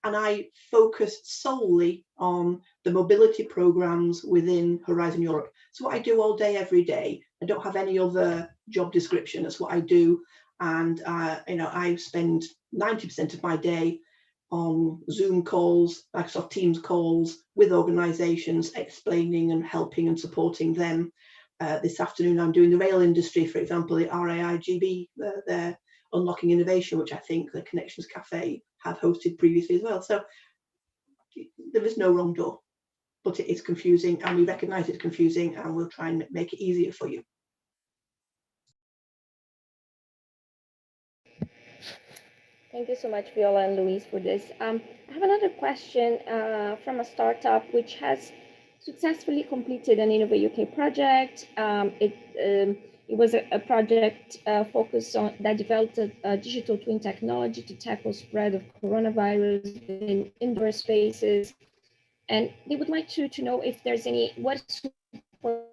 And I focus solely on the mobility programs within Horizon Europe. It's what I do all day, every day. I don't have any other job description. That's what I do. And I spend 90% of my day on Zoom calls, Microsoft Teams calls with organizations, explaining and helping and supporting them. This afternoon, I'm doing the rail industry, for example, the RAIGB, their Unlocking Innovation, which I think the Connections Café have hosted previously as well. So there is no wrong door, but it is confusing, and we recognize it's confusing, and we'll try and make it easier for you. Thank you so much, Viola and Louise, for this. I have another question from a startup which has successfully completed an Innovate UK project. It was a project focused on that developed a digital twin technology to tackle spread of coronavirus in indoor spaces, and they would like to know if there's what support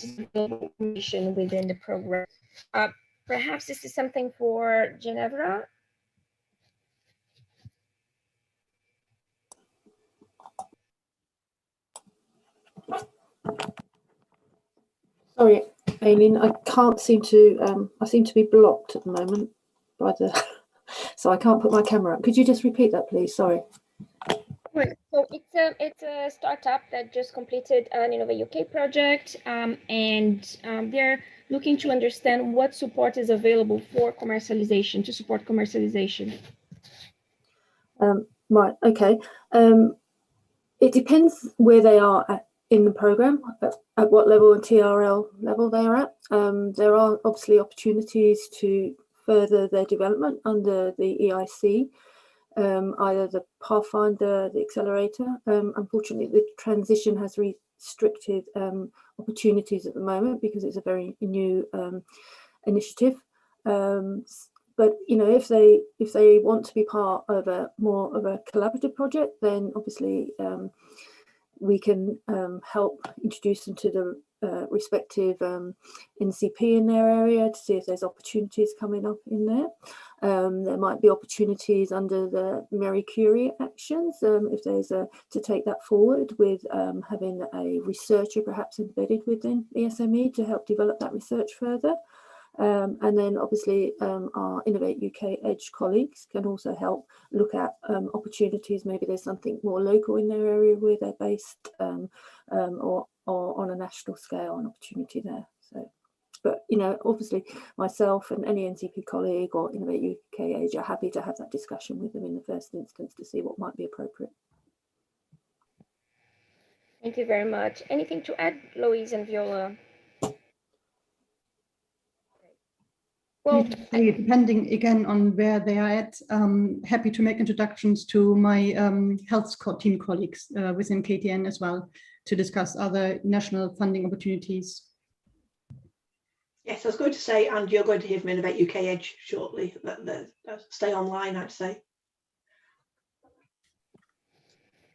information within the program. Perhaps this is something for Ginevra. Sorry, Aileen, I can't seem to, I seem to be blocked at the moment by so I can't put my camera up. Could you just repeat that, please? Sorry. So it's a startup that just completed an Innovate UK project, and they're looking to understand what support is available for commercialization, to support commercialization. Right, okay. It depends where they are in the program, at what level and TRL level they are at. There are obviously opportunities to further their development under the EIC, either the Pathfinder, the Accelerator. Unfortunately, the transition has restricted opportunities at the moment because it's a very new initiative. But if they want to be part of more of a collaborative project, then obviously we can help introduce them to the respective NCP in their area to see if there's opportunities coming up in there. There might be opportunities under the Marie Curie actions, if there's to take that forward with having a researcher perhaps embedded within the SME to help develop that research further. And then obviously our Innovate UK Edge colleagues can also help look at opportunities. Maybe there's something more local in their area where they're based, or on a national scale, an opportunity there. So, but you know, obviously myself and any NCP colleague or Innovate UK Edge are happy to have that discussion with them in the first instance to see what might be appropriate. Thank you very much. Anything to add, Louise and Viola? Well, depending again on where they are at, happy to make introductions to my health team colleagues within KTN as well to discuss other national funding opportunities. Yes, I was going to say, and you're going to hear from Innovate UK Edge shortly. Stay online, I'd say.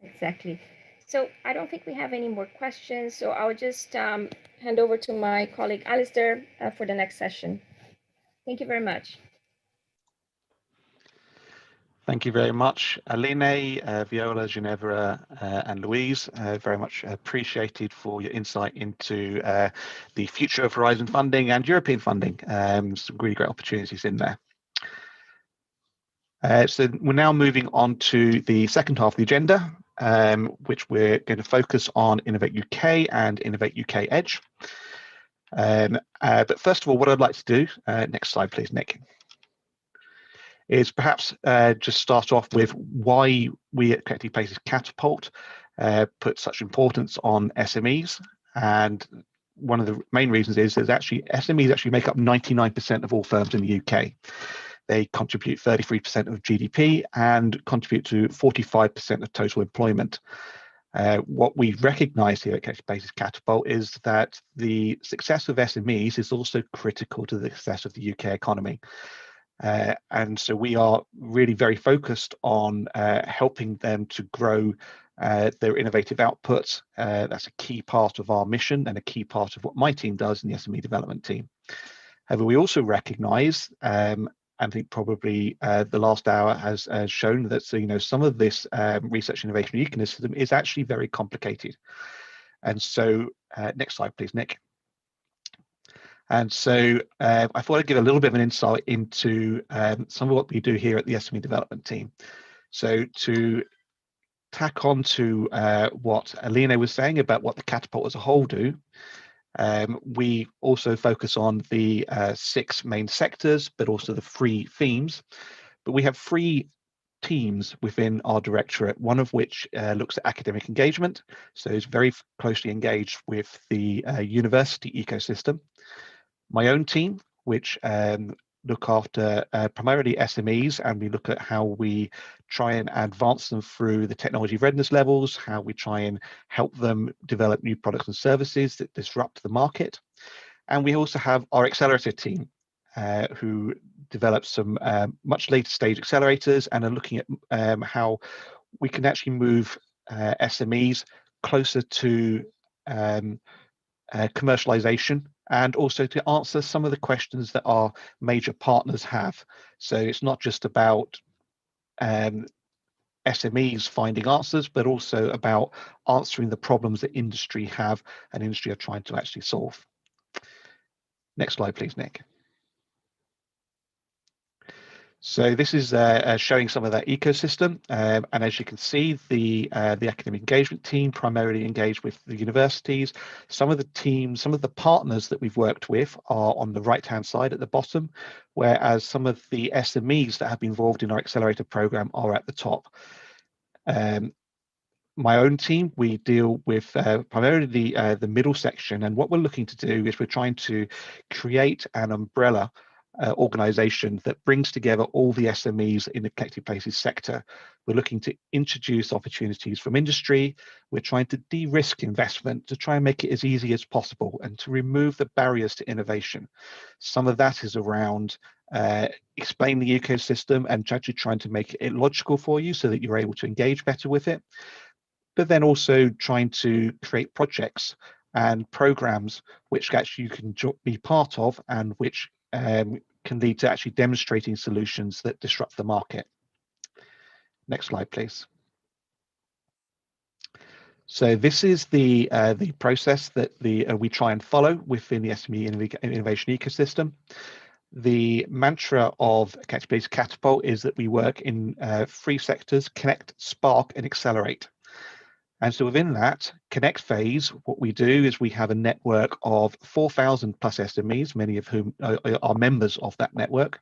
Exactly. So I don't think we have any more questions. So I'll just hand over to my colleague Alistair for the next session. Thank you very much. Thank you very much, Aline, Viola, Ginevra, and Louise. Very much appreciated for your insight into the future of Horizon funding and European funding. Some really great opportunities in there. So we're now moving on to the second half of the agenda, which we're going to focus on Innovate UK and Innovate UK Edge. But first of all, what I'd like to do, next slide please, Nick, is perhaps just start off with why we at Connected Places Catapult put such importance on SMEs. And one of the main reasons is that actually SMEs actually make up 99% of all firms in the UK. They contribute 33% of GDP and contribute to 45% of total employment. What we recognise here at Connected Places Catapult is that the success of SMEs is also critical to the success of the UK economy. And so we are really very focused on helping them to grow their innovative outputs. That's a key part of our mission and a key part of what my team does in the SME development team. However, we also recognise, I think probably the last hour has shown that some of this research innovation ecosystem is actually very complicated. And so next slide, please, Nick. And so I thought I'd give a little bit of an insight into some of what we do here at the SME development team. So to tack on to what Alina was saying about what the Catapult as a whole do, we also focus on the 6 main sectors, but also the 3 themes. But we have 3 teams within our directorate, one of which looks at academic engagement, so it's very closely engaged with the university ecosystem. My own team, which look after primarily SMEs, and we look at how we try and advance them through the technology readiness levels, how we try and help them develop new products and services that disrupt the market. And we also have our Accelerator team, who develop some much later stage accelerators and are looking at how we can actually move SMEs closer to commercialization, and also to answer some of the questions that our major partners have. So it's not just about SMEs finding answers, but also about answering the problems that industry have and industry are trying to actually solve. Next slide, please, Nick. So this is showing some of that ecosystem, and as you can see, the academic engagement team primarily engaged with the universities. Some of the teams, some of the partners that we've worked with are on the right-hand side at the bottom, whereas some of the SMEs that have been involved in our accelerator program are at the top. My own team, we deal with primarily the middle section, and what we're looking to do is we're trying to create an umbrella organization that brings together all the SMEs in the Connected Places sector. We're looking to introduce opportunities from industry. We're trying to de-risk investment to try and make it as easy as possible and to remove the barriers to innovation. Some of that is around explaining the ecosystem and actually trying to make it logical for you so that you're able to engage better with it, but then also trying to create projects and programs which actually you can be part of and which can lead to actually demonstrating solutions that disrupt the market. Next slide, please. So this is the process that we try and follow within the SME innovation ecosystem. The mantra of Connected Places Catapult is that we work in 3 sectors: connect, spark, and accelerate. And so within that connect phase, what we do is we have a network of 4,000 plus SMEs, many of whom are members of that network.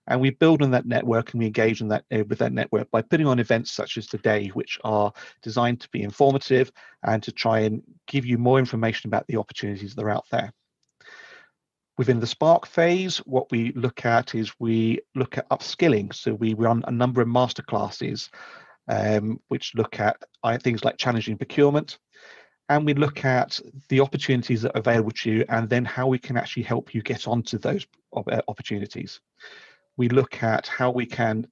And we build on that network and we engage in that with that network by putting on events such as today, which are designed to be informative and to try and give you more information about the opportunities that are out there. Within the Spark phase, what we look at is we look at upskilling. So we run a number of masterclasses which look at things like challenging procurement, and we look at the opportunities that are available to you and then how we can actually help you get onto those opportunities. We look at how we can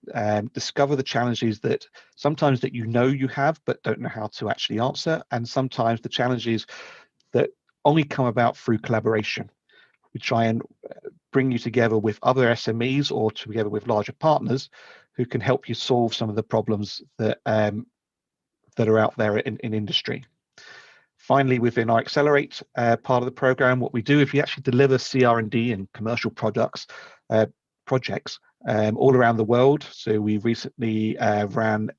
discover the challenges that sometimes that you have but don't know how to actually answer, and sometimes the challenges that only come about through collaboration. We try and bring you together with other SMEs or together with larger partners who can help you solve some of the problems that that are out there in industry. Finally, within our Accelerate part of the program, what we do is we actually deliver CR&D and commercial projects all around the world. So we recently ran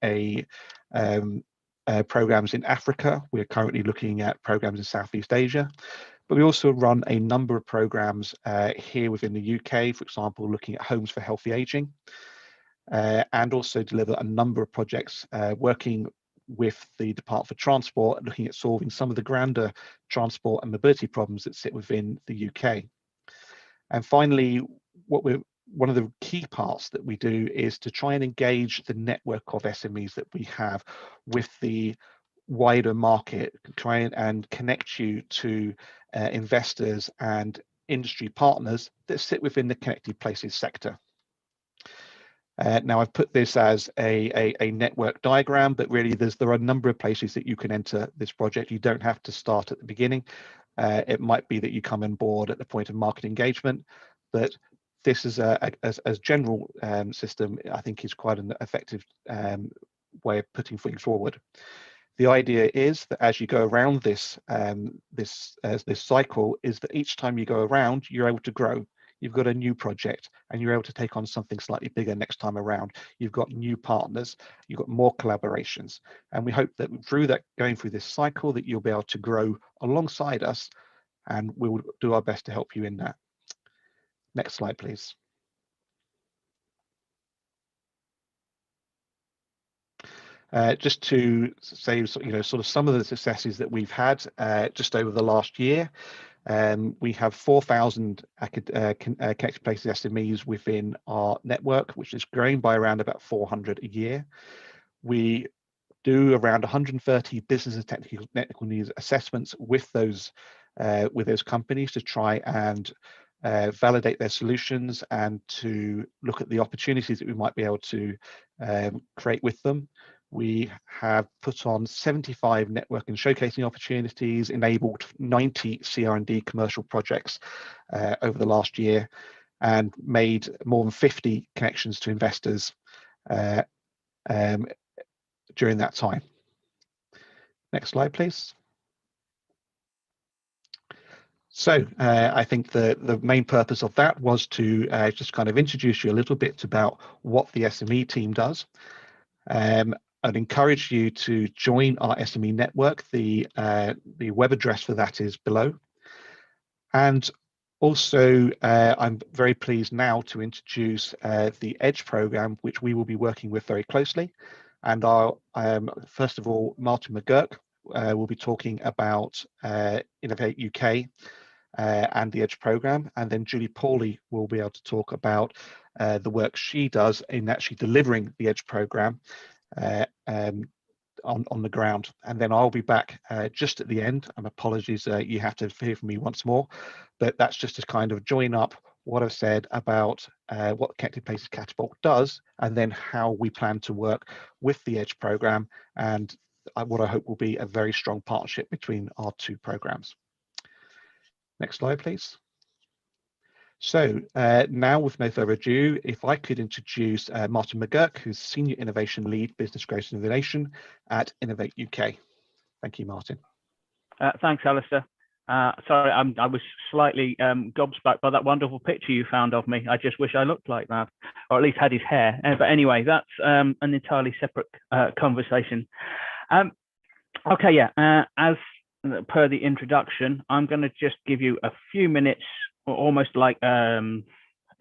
programs in Africa. We're currently looking at programs in Southeast Asia. But we also run a number of programs here within the UK, for example, looking at homes for healthy aging, and also deliver a number of projects working with the Department for Transport, looking at solving some of the grander transport and mobility problems that sit within the UK. And finally, one of the key parts that we do is to try and engage the network of SMEs that we have with the wider market, try and connect you to investors and industry partners that sit within the connected places sector. Now I've put this as a network diagram, but really there are a number of places that you can enter this project. You don't have to start at the beginning. It might be that you come on board at the point of market engagement, but this is as general system, I think is quite an effective way of putting things forward. The idea is that as you go around this cycle, is that each time you go around, you're able to grow. You've got a new project and you're able to take on something slightly bigger next time around. You've got new partners, you've got more collaborations. And we hope that through that, going through this cycle, that you'll be able to grow alongside us, and we will do our best to help you in that. Next slide, please. Just to say, sort of some of the successes that we've had just over the last year. We have 4,000 Connected Places SMEs within our network, which is growing by around about 400 a year. We do around 130 business and technical needs assessments with those companies to try and validate their solutions and to look at the opportunities that we might be able to create with them. We have put on 75 network and showcasing opportunities, enabled 90 CR&D commercial projects over the last year, and made more than 50 connections to investors during that time. Next slide, please. So I think the main purpose of that was to just kind of introduce you a little bit about what the SME team does. I'd encourage you to join our SME network. The web address for that is below. And also, I'm very pleased now to introduce the EDGE program, which we will be working with very closely. And our first of all, Martin McGurk will be talking about Innovate UK and the EDGE program, and then Julie Pawley will be able to talk about the work she does in actually delivering the EDGE program on the ground. And then I'll be back just at the end, and apologies, you have to hear from me once more, but that's just to kind of join up what I've said about what Connected Places Catapult does, and then how we plan to work with the EDGE program, and what I hope will be a very strong partnership between our two programs. Next slide, please. So now, with no further ado, if I could introduce Martin McGurk, who's Senior Innovation Lead Business Growth and Innovation at Innovate UK. Thank you, Martin. Thanks, Alistair. Sorry, I was slightly gobsmacked by that wonderful picture you found of me. I just wish I looked like that, or at least had his hair. But anyway, that's an entirely separate conversation. Okay, yeah, as per the introduction, I'm going to just give you a few minutes, almost like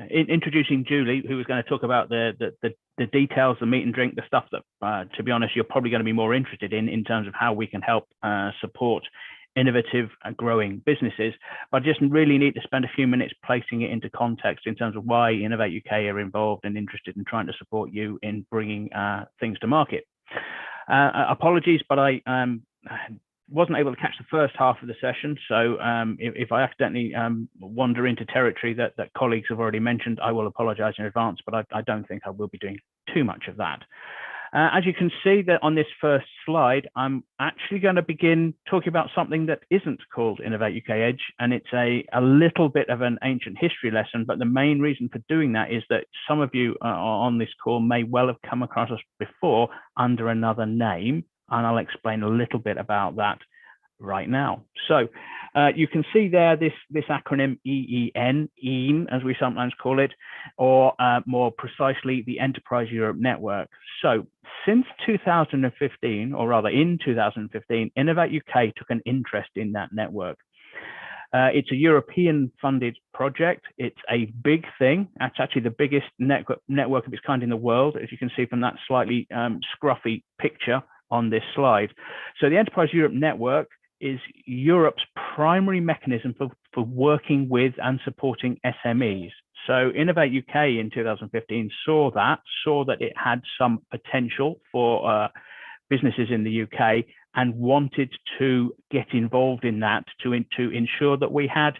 introducing Julie, who was going to talk about the details, the meat and drink, the stuff that, to be honest, you're probably going to be more interested in terms of how we can help support innovative and growing businesses. But I just really need to spend a few minutes placing it into context in terms of why Innovate UK are involved and interested in trying to support you in bringing things to market. Apologies, but I wasn't able to catch the first half of the session. So if I accidentally wander into territory that colleagues have already mentioned, I will apologize in advance, but I don't think I will be doing too much of that. As you can see that on this first slide, I'm actually going to begin talking about something that isn't called Innovate UK Edge, and it's a little bit of an ancient history lesson, but the main reason for doing that is that some of you on this call may well have come across us before under another name, and I'll explain a little bit about that right now. So you can see there this acronym EEN, as we sometimes call it, or more precisely, the Enterprise Europe Network. So since 2015, or rather in 2015, Innovate UK took an interest in that network. It's a European funded project. It's a big thing. It's actually the biggest network of its kind in the world, as you can see from that slightly scruffy picture on this slide. So the Enterprise Europe Network is Europe's primary mechanism for working with and supporting SMEs. So Innovate UK in 2015 saw that it had some potential for businesses in the UK and wanted to get involved in that to ensure that we had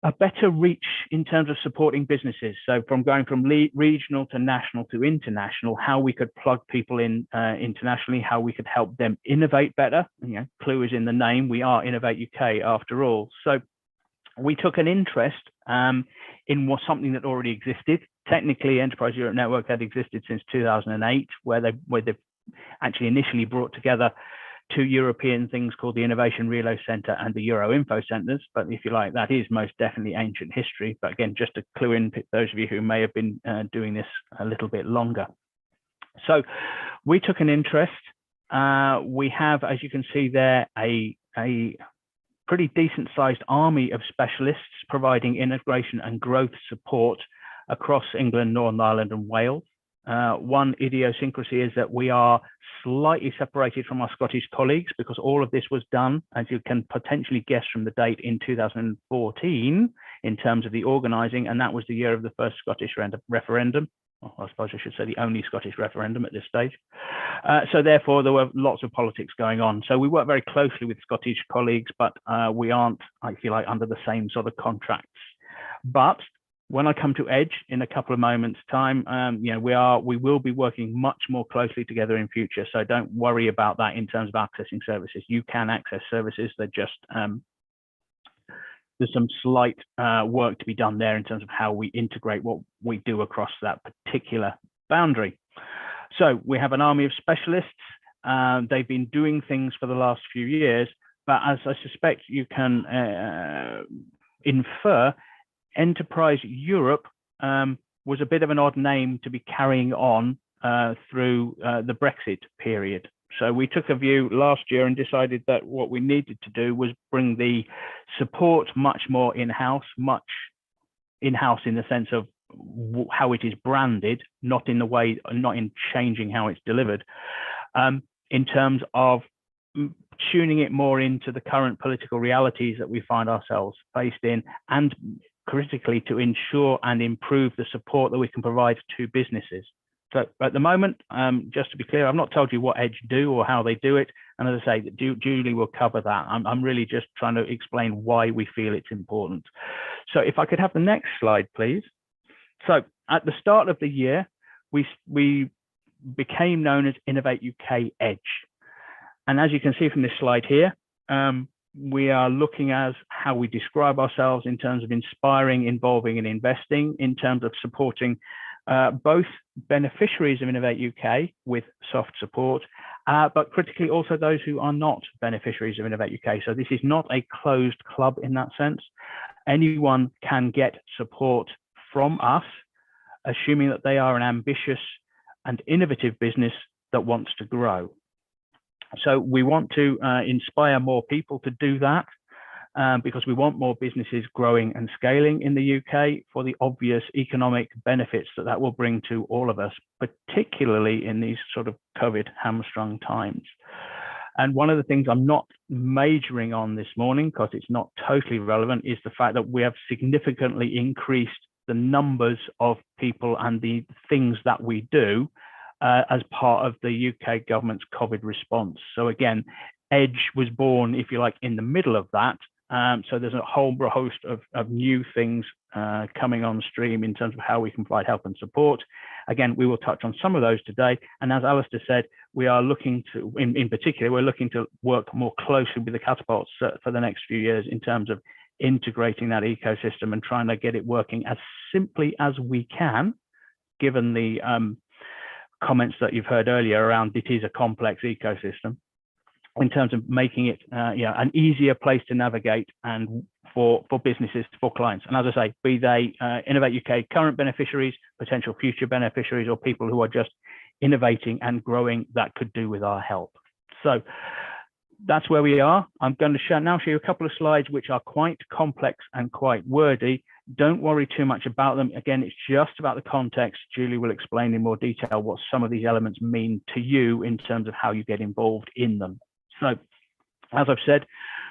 a better reach in terms of supporting businesses. So from going from regional to national to international, how we could plug people in internationally, how we could help them innovate better. You know, clue is in the name. We are Innovate UK after all. So we took an interest in something that already existed. Technically, Enterprise Europe Network had existed since 2008, where they've actually initially brought together two European things called the Innovation Reload Centre and the Euro Info Centres. But if you like, that is most definitely ancient history. But again, just to clue in those of you who may have been doing this a little bit longer. So we took an interest. We have, as you can see there, a pretty decent sized army of specialists providing integration and growth support across England, Northern Ireland and Wales. One idiosyncrasy is that we are slightly separated from our Scottish colleagues because all of this was done, as you can potentially guess from the date, in 2014 in terms of the organising, and that was the year of the first Scottish referendum. Well, I suppose I should say the only Scottish referendum at this stage. So therefore, there were lots of politics going on. So we work very closely with Scottish colleagues, but we aren't, I feel like, under the same sort of contracts. But when I come to Edge in a couple of moments' time, you know, we will be working much more closely together in future. So don't worry about that in terms of accessing services. You can access services. They're just there's some slight work to be done there in terms of how we integrate what we do across that particular boundary. So we have an army of specialists. They've been doing things for the last few years, but as I suspect you can infer, Enterprise Europe was a bit of an odd name to be carrying on through the Brexit period. So we took a view last year and decided that what we needed to do was bring the support much more in-house, in the sense of how it is branded, not in changing how it's delivered, in terms of tuning it more into the current political realities that we find ourselves faced in, and critically to ensure and improve the support that we can provide to businesses. So at the moment, just to be clear, I've not told you what Edge do or how they do it. And as I say, Julie will cover that. I'm really just trying to explain why we feel it's important. So if I could have the next slide, please. So at the start of the year, we became known as Innovate UK Edge. And as you can see from this slide here, we are looking at how we describe ourselves in terms of inspiring, involving and investing, in terms of supporting both beneficiaries of Innovate UK with soft support but critically also those who are not beneficiaries of Innovate UK. So this is not a closed club in that sense. Anyone can get support from us, assuming that they are an ambitious and innovative business that wants to grow. So we want to inspire more people to do that because we want more businesses growing and scaling in the UK for the obvious economic benefits that that will bring to all of us, particularly in these sort of COVID hamstrung times. And one of the things I'm not majoring on this morning, because it's not totally relevant, is the fact that we have significantly increased the numbers of people and the things that we do as part of the UK government's COVID response. So again, Edge was born, if you like, in the middle of that. So there's a whole host of new things coming on stream in terms of how we can provide help and support. Again, we will touch on some of those today. And as Alistair said, we are looking to, in particular, we're looking to work more closely with the catapults for the next few years in terms of integrating that ecosystem and trying to get it working as simply as we can, given the comments that you've heard earlier around it is a complex ecosystem, in terms of making it an easier place to navigate and for businesses, for clients. And as I say, be they Innovate UK current beneficiaries, potential future beneficiaries, or people who are just innovating and growing that could do with our help. So that's where we are. I'm going to now show you a couple of slides which are quite complex and quite wordy. Don't worry too much about them. Again, it's just about the context. Julie will explain in more detail what some of these elements mean to you in terms of how you get involved in them. So, as I've said,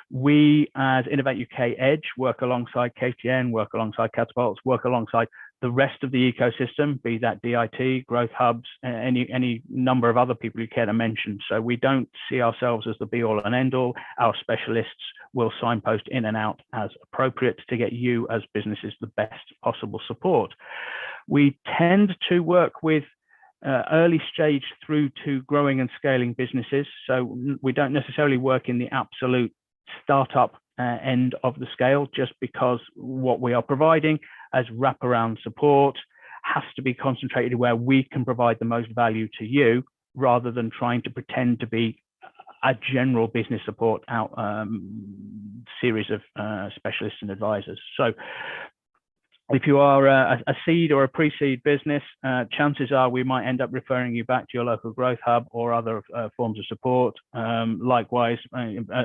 we as Innovate UK Edge work alongside KTN, work alongside Catapults, work alongside the rest of the ecosystem, be that DIT, growth hubs, any number of other people you care to mention. So we don't see ourselves as the be all and end all. Our specialists will signpost in and out as appropriate to get you as businesses the best possible support. We tend to work with early stage through to growing and scaling businesses. So we don't necessarily work in the absolute startup end of the scale, just because what we are providing as wraparound support has to be concentrated where we can provide the most value to you, rather than trying to pretend to be a general business support out series of specialists and advisors. So if you are a seed or a pre-seed business, chances are we might end up referring you back to your local growth hub or other forms of support. Likewise,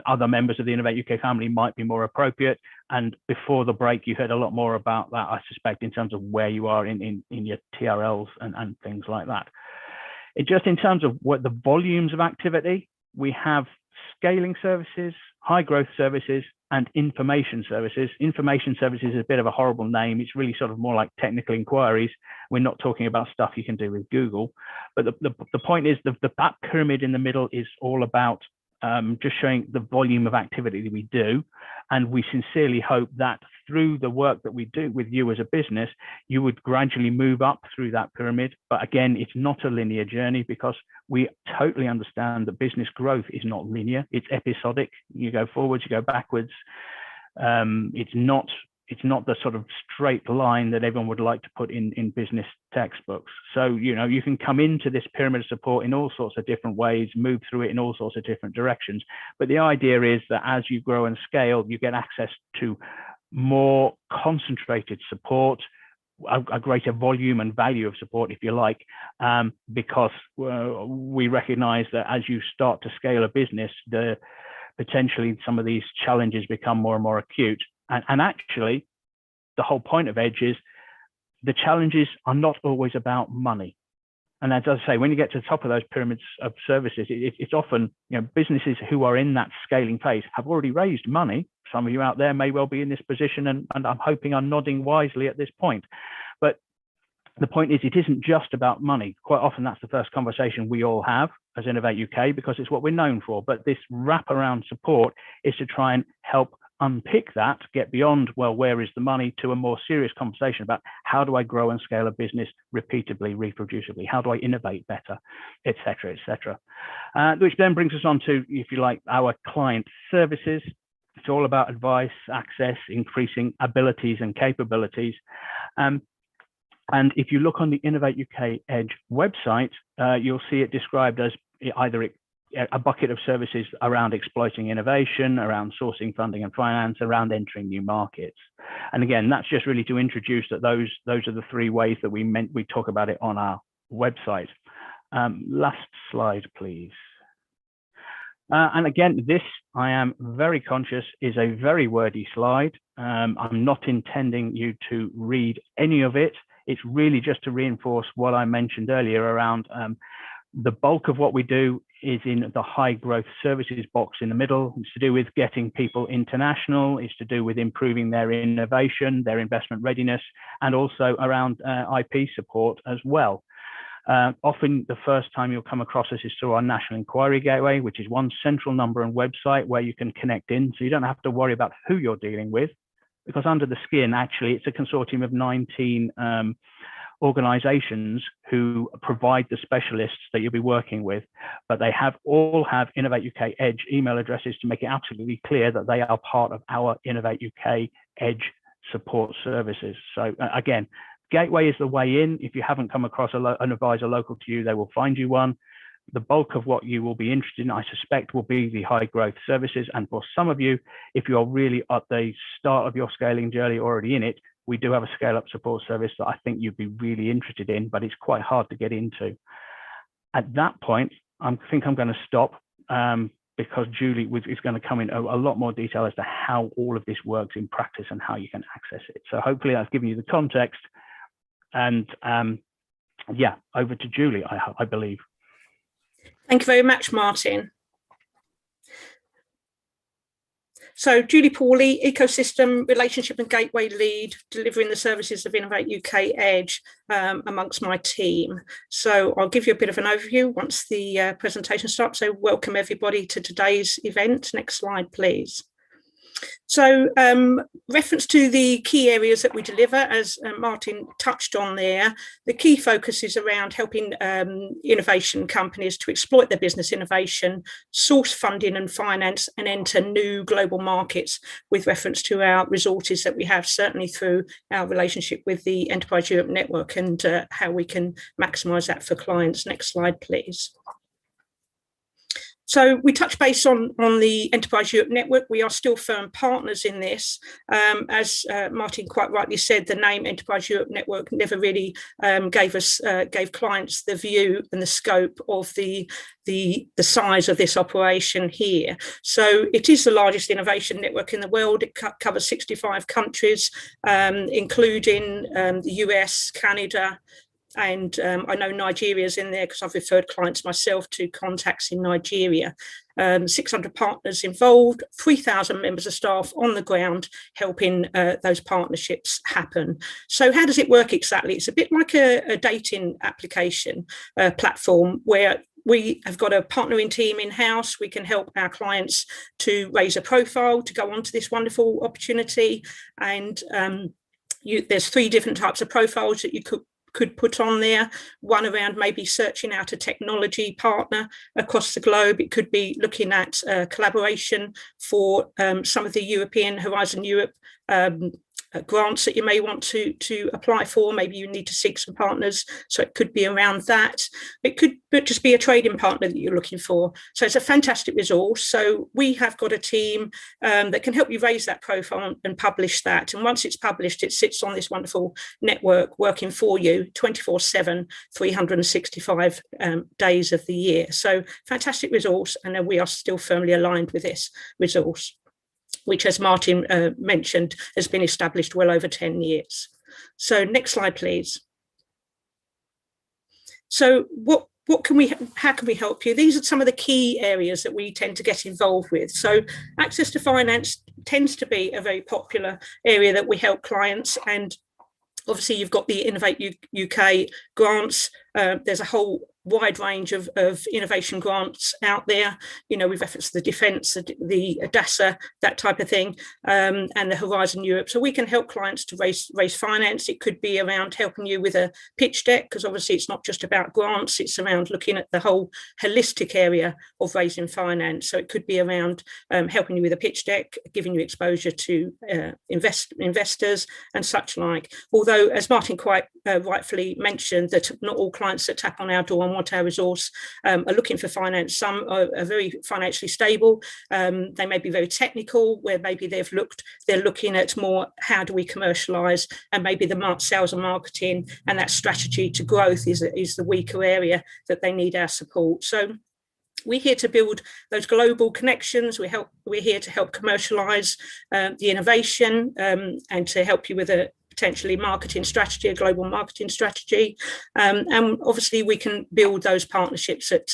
other members of the Innovate UK family might be more appropriate. And before the break, you heard a lot more about that, I suspect, in terms of where you are in your TRLs and things like that. Just in terms of what the volumes of activity, we have scaling services, high growth services, and information services. Information services is a bit of a horrible name. It's really sort of more like technical inquiries. We're not talking about stuff you can do with Google. But the point is that pyramid in the middle is all about just showing the volume of activity that we do. And we sincerely hope that through the work that we do with you as a business, you would gradually move up through that pyramid. But again, it's not a linear journey, because we totally understand that business growth is not linear. It's episodic. You go forwards, you go backwards. It's not the sort of straight line that everyone would like to put in business textbooks. So, you can come into this pyramid of support in all sorts of different ways, move through it in all sorts of different directions. But the idea is that as you grow and scale, you get access to more concentrated support, a greater volume and value of support, if you like, because we recognize that as you start to scale a business, potentially some of these challenges become more and more acute. And actually, the whole point of Edge is the challenges are not always about money. And as I say, when you get to the top of those pyramids of services, it's often, businesses who are in that scaling phase have already raised money. Some of you out there may well be in this position, and I'm hoping I'm nodding wisely at this point. But the point is, it isn't just about money. Quite often, that's the first conversation we all have as Innovate UK, because it's what we're known for. But this wraparound support is to try and help unpick that, get beyond, well, where is the money, to a more serious conversation about how do I grow and scale a business repeatably, reproducibly? How do I innovate better, et cetera, et cetera. Which then brings us on to, if you like, our client services. It's all about advice, access, increasing abilities and capabilities. And if you look on the Innovate UK Edge website, you'll see it described as either a bucket of services around exploiting innovation, around sourcing funding and finance, around entering new markets. And again, that's just really to introduce that those are the three ways that we talk about it on our website. Last slide, please. And again, this, I am very conscious, is a very wordy slide. I'm not intending you to read any of it. It's really just to reinforce what I mentioned earlier around the bulk of what we do is in the high growth services box in the middle. It's to do with getting people international. It's to do with improving their innovation, their investment readiness, and also around IP support as well. Often the first time you'll come across us is through our National Inquiry Gateway, which is one central number and website where you can connect in. So you don't have to worry about who you're dealing with, because under the skin, actually, it's a consortium of 19 organizations who provide the specialists that you'll be working with, but they all have Innovate UK Edge email addresses to make it absolutely clear that they are part of our Innovate UK Edge support services. So again, Gateway is the way in. If you haven't come across an advisor local to you, they will find you one. The bulk of what you will be interested in, I suspect, will be the high growth services. And for some of you, if you're really at the start of your scaling journey, already in it, we do have a scale up support service that I think you'd be really interested in, but it's quite hard to get into. At that point, I think I'm going to stop because Julie is going to come in a lot more detail as to how all of this works in practice and how you can access it. So hopefully I've given you the context. And yeah, over to Julie, I believe. Thank you very much, Martin. So Julie Pawley, Ecosystem Relationship and Gateway Lead, delivering the services of Innovate UK Edge amongst my team. So I'll give you a bit of an overview once the presentation starts. So welcome everybody to today's event. Next slide, please. So reference to the key areas that we deliver, as Martin touched on there, the key focus is around helping innovation companies to exploit their business innovation, source funding and finance, and enter new global markets with reference to our resources that we have, certainly through our relationship with the Enterprise Europe Network and how we can maximise that for clients. Next slide, please. So we touch base on the Enterprise Europe Network. We are still firm partners in this. As Martin quite rightly said, the name Enterprise Europe Network never really gave clients the view and the scope of the size of this operation here. So it is the largest innovation network in the world. It covers 65 countries, including the US, Canada, and I know Nigeria's in there because I've referred clients myself to contacts in Nigeria. 600 partners involved, 3,000 members of staff on the ground helping those partnerships happen. So how does it work exactly? It's a bit like a dating application platform where we have got a partnering team in-house. We can help our clients to raise a profile, to go on to this wonderful opportunity. And there's 3 different types of profiles that you could put on there. One around maybe searching out a technology partner across the globe. It could be looking at collaboration for some of the European Horizon Europe grants that you may want to apply for. Maybe you need to seek some partners, so it could be around that. It could just be a trading partner that you're looking for. So it's a fantastic resource. So we have got a team that can help you raise that profile and publish that. And once it's published, it sits on this wonderful network working for you 24/7, 365 days of the year. So fantastic resource, and we are still firmly aligned with this resource, which, as Martin mentioned, has been established well over 10 years. So next slide, please. So how can we help you? These are some of the key areas that we tend to get involved with. So access to finance tends to be a very popular area that we help clients, and obviously you've got the Innovate UK grants. There's a whole wide range of innovation grants out there, you know, we've referenced the defence, the DASA, that type of thing, and the Horizon Europe. So we can help clients to raise finance. It could be around helping you with a pitch deck, because obviously it's not just about grants, it's around looking at the whole holistic area of raising finance. So it could be around helping you with a pitch deck, giving you exposure to investors and such like. Although, as Martin quite rightfully mentioned, that not all clients that tap on our door and want our resource are looking for finance. Some are very financially stable. They may be very technical, where maybe they're looking at more, how do we commercialize, and maybe the sales and marketing and that strategy to growth is the weaker area that they need our support. So we're here to build those global connections. We're here to help commercialize the innovation and to help you with a potentially marketing strategy, a global marketing strategy. And obviously we can build those partnerships at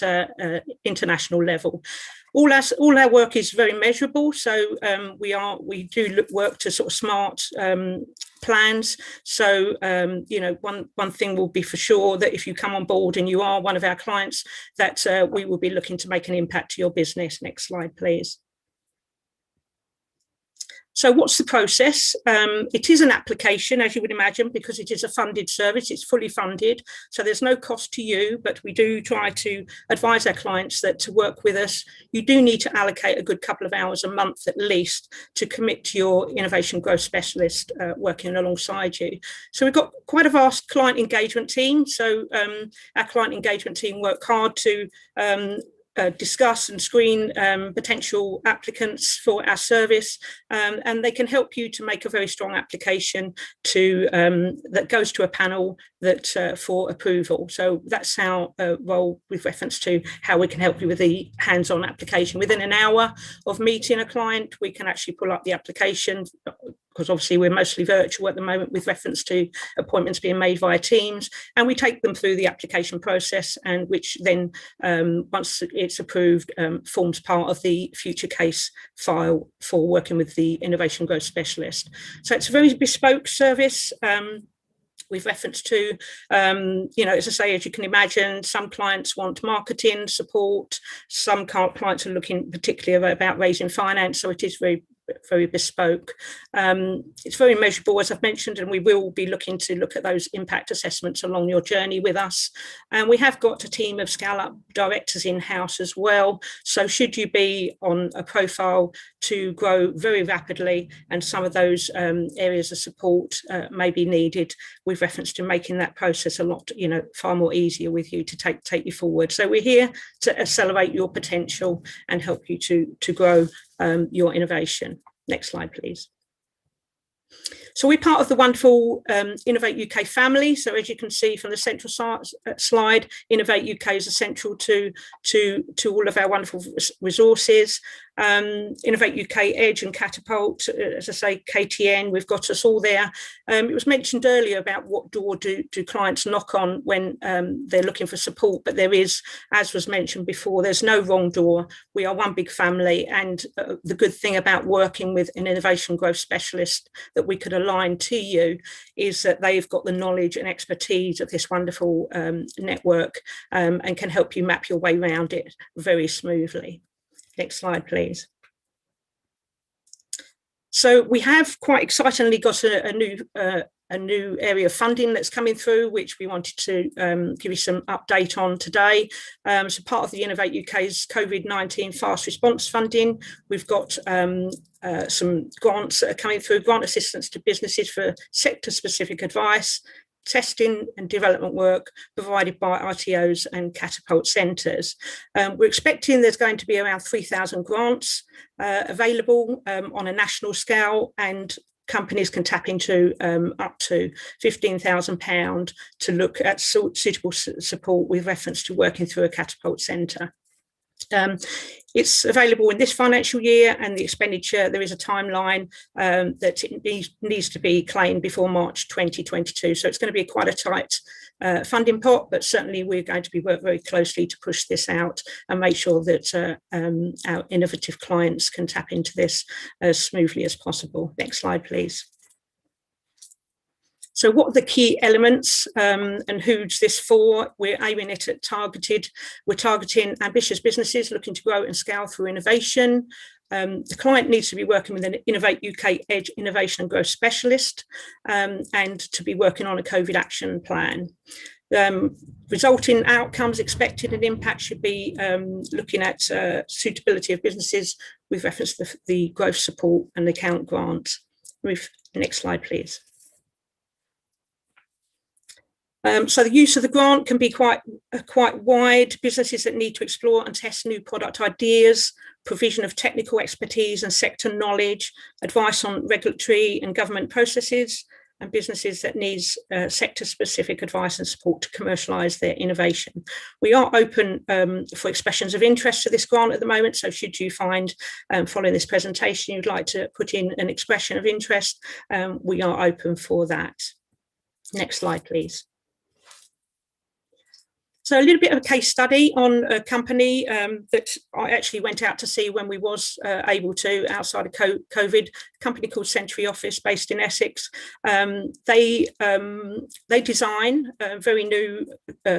international level. All our work is very measurable. So we do work to sort of smart plans. So, one thing will be for sure, that if you come on board and you are one of our clients, that we will be looking to make an impact to your business. Next slide, please. So what's the process? It is an application, as you would imagine, because it is a funded service. It's fully funded, so there's no cost to you, but we do try to advise our clients that to work with us, you do need to allocate a good couple of hours a month at least to commit to your innovation growth specialist working alongside you. So we've got quite a vast client engagement team. So our client engagement team work hard to discuss and screen potential applicants for our service, and they can help you to make a very strong application that goes to a panel that for approval. So that's our role with reference to how we can help you with the hands-on application. Within an hour of meeting a client, we can actually pull up the application, because obviously we're mostly virtual at the moment with reference to appointments being made via Teams, and we take them through the application process, and which then once it's approved forms part of the future case file for working with the innovation growth specialist. So it's a very bespoke service. With reference to, as I say, as you can imagine, some clients want marketing support, some clients are looking particularly about raising finance, so it is very bespoke. It's very measurable, as I've mentioned, and we will be looking at those impact assessments along your journey with us. And we have got a team of scale-up directors in-house as well. So should you be on a profile to grow very rapidly, and some of those areas of support may be needed with reference to making that process a lot, far more easier with you to take you forward. So we're here to accelerate your potential and help you to grow your innovation. Next slide, please. So we're part of the wonderful Innovate UK family. So as you can see from the central slide, Innovate UK is essential to all of our wonderful resources. Innovate UK, Edge and Catapult, as I say, KTN, we've got us all there. It was mentioned earlier about what door do clients knock on when they're looking for support, but there is, as was mentioned before, there's no wrong door. We are one big family, and the good thing about working with an innovation growth specialist that we could align to you is that they've got the knowledge and expertise of this wonderful network and can help you map your way around it very smoothly. Next slide, please. So we have quite excitingly got a new area of funding that's coming through, which we wanted to give you some update on today. So part of the Innovate UK's COVID-19 fast response funding, we've got some grants that are coming through, grant assistance to businesses for sector-specific advice, testing and development work provided by RTOs and Catapult centres. We're expecting there's going to be around 3,000 grants available on a national scale, and companies can tap into up to £15,000 to look at suitable support with reference to working through a Catapult centre. It's available in this financial year, and the expenditure, there is a timeline that it needs to be claimed before March 2022. So it's going to be quite a tight funding pot, but certainly we're going to be working very closely to push this out and make sure that our innovative clients can tap into this as smoothly as possible. Next slide, please. So what are the key elements and who's this for? We're aiming it at we're targeting ambitious businesses looking to grow and scale through innovation. The client needs to be working with an Innovate UK Edge innovation and growth specialist and to be working on a COVID action plan. Resulting outcomes expected and impact should be looking at suitability of businesses with reference to the growth support and the account grant. Next slide, please. So the use of the grant can be quite wide. Businesses that need to explore and test new product ideas, provision of technical expertise and sector knowledge, advice on regulatory and government processes, and businesses that need sector-specific advice and support to commercialise their innovation. We are open for expressions of interest to this grant at the moment, so should you find, following this presentation, you'd like to put in an expression of interest, we are open for that. Next slide, please. So a little bit of a case study on a company that I actually went out to see when we was able to, outside of COVID, a company called Century Office based in Essex. They design very new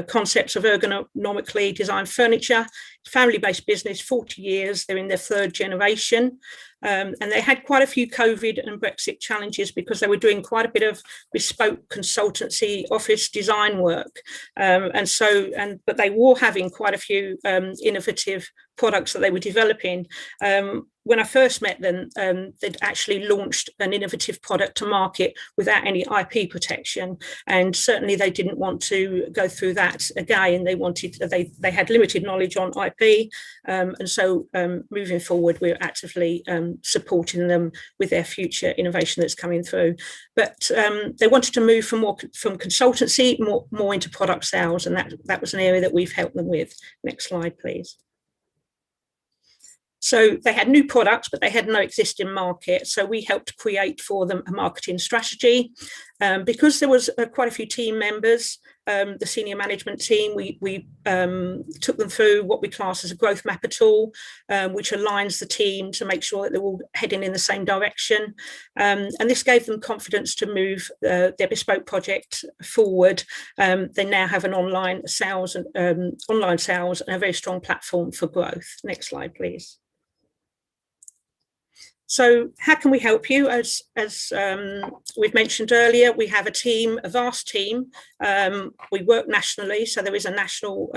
concepts of ergonomically designed furniture, family-based business, 40 years, they're in their 3rd generation. And they had quite a few COVID and Brexit challenges because they were doing quite a bit of bespoke consultancy office design work. But they were having quite a few innovative products that they were developing. When I first met them, they'd actually launched an innovative product to market without any IP protection, and certainly they didn't want to go through that again. They had limited knowledge on IP, and so moving forward, we're actively supporting them with their future innovation that's coming through. But they wanted to move from consultancy more into product sales, and that was an area that we've helped them with. Next slide, please. So they had new products, but they had no existing market. So we helped create for them a marketing strategy. Because there was quite a few team members, the senior management team, we took them through what we class as a growth mapper tool, which aligns the team to make sure that they're all heading in the same direction. And this gave them confidence to move their bespoke project forward. They now have an online sales and a very strong platform for growth. Next slide, please. So how can we help you? As we've mentioned earlier, we have a vast team. We work nationally, so there is a national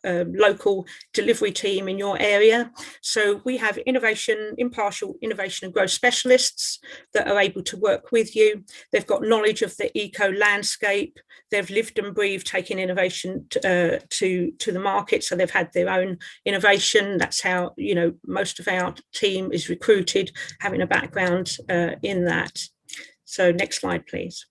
local delivery team in your area. So we have impartial innovation and growth specialists that are able to work with you. They've got knowledge of the eco landscape. They've lived and breathed taking innovation to the market. So they've had their own innovation. That's how, most of our team is recruited, having a background in that. So next slide, please.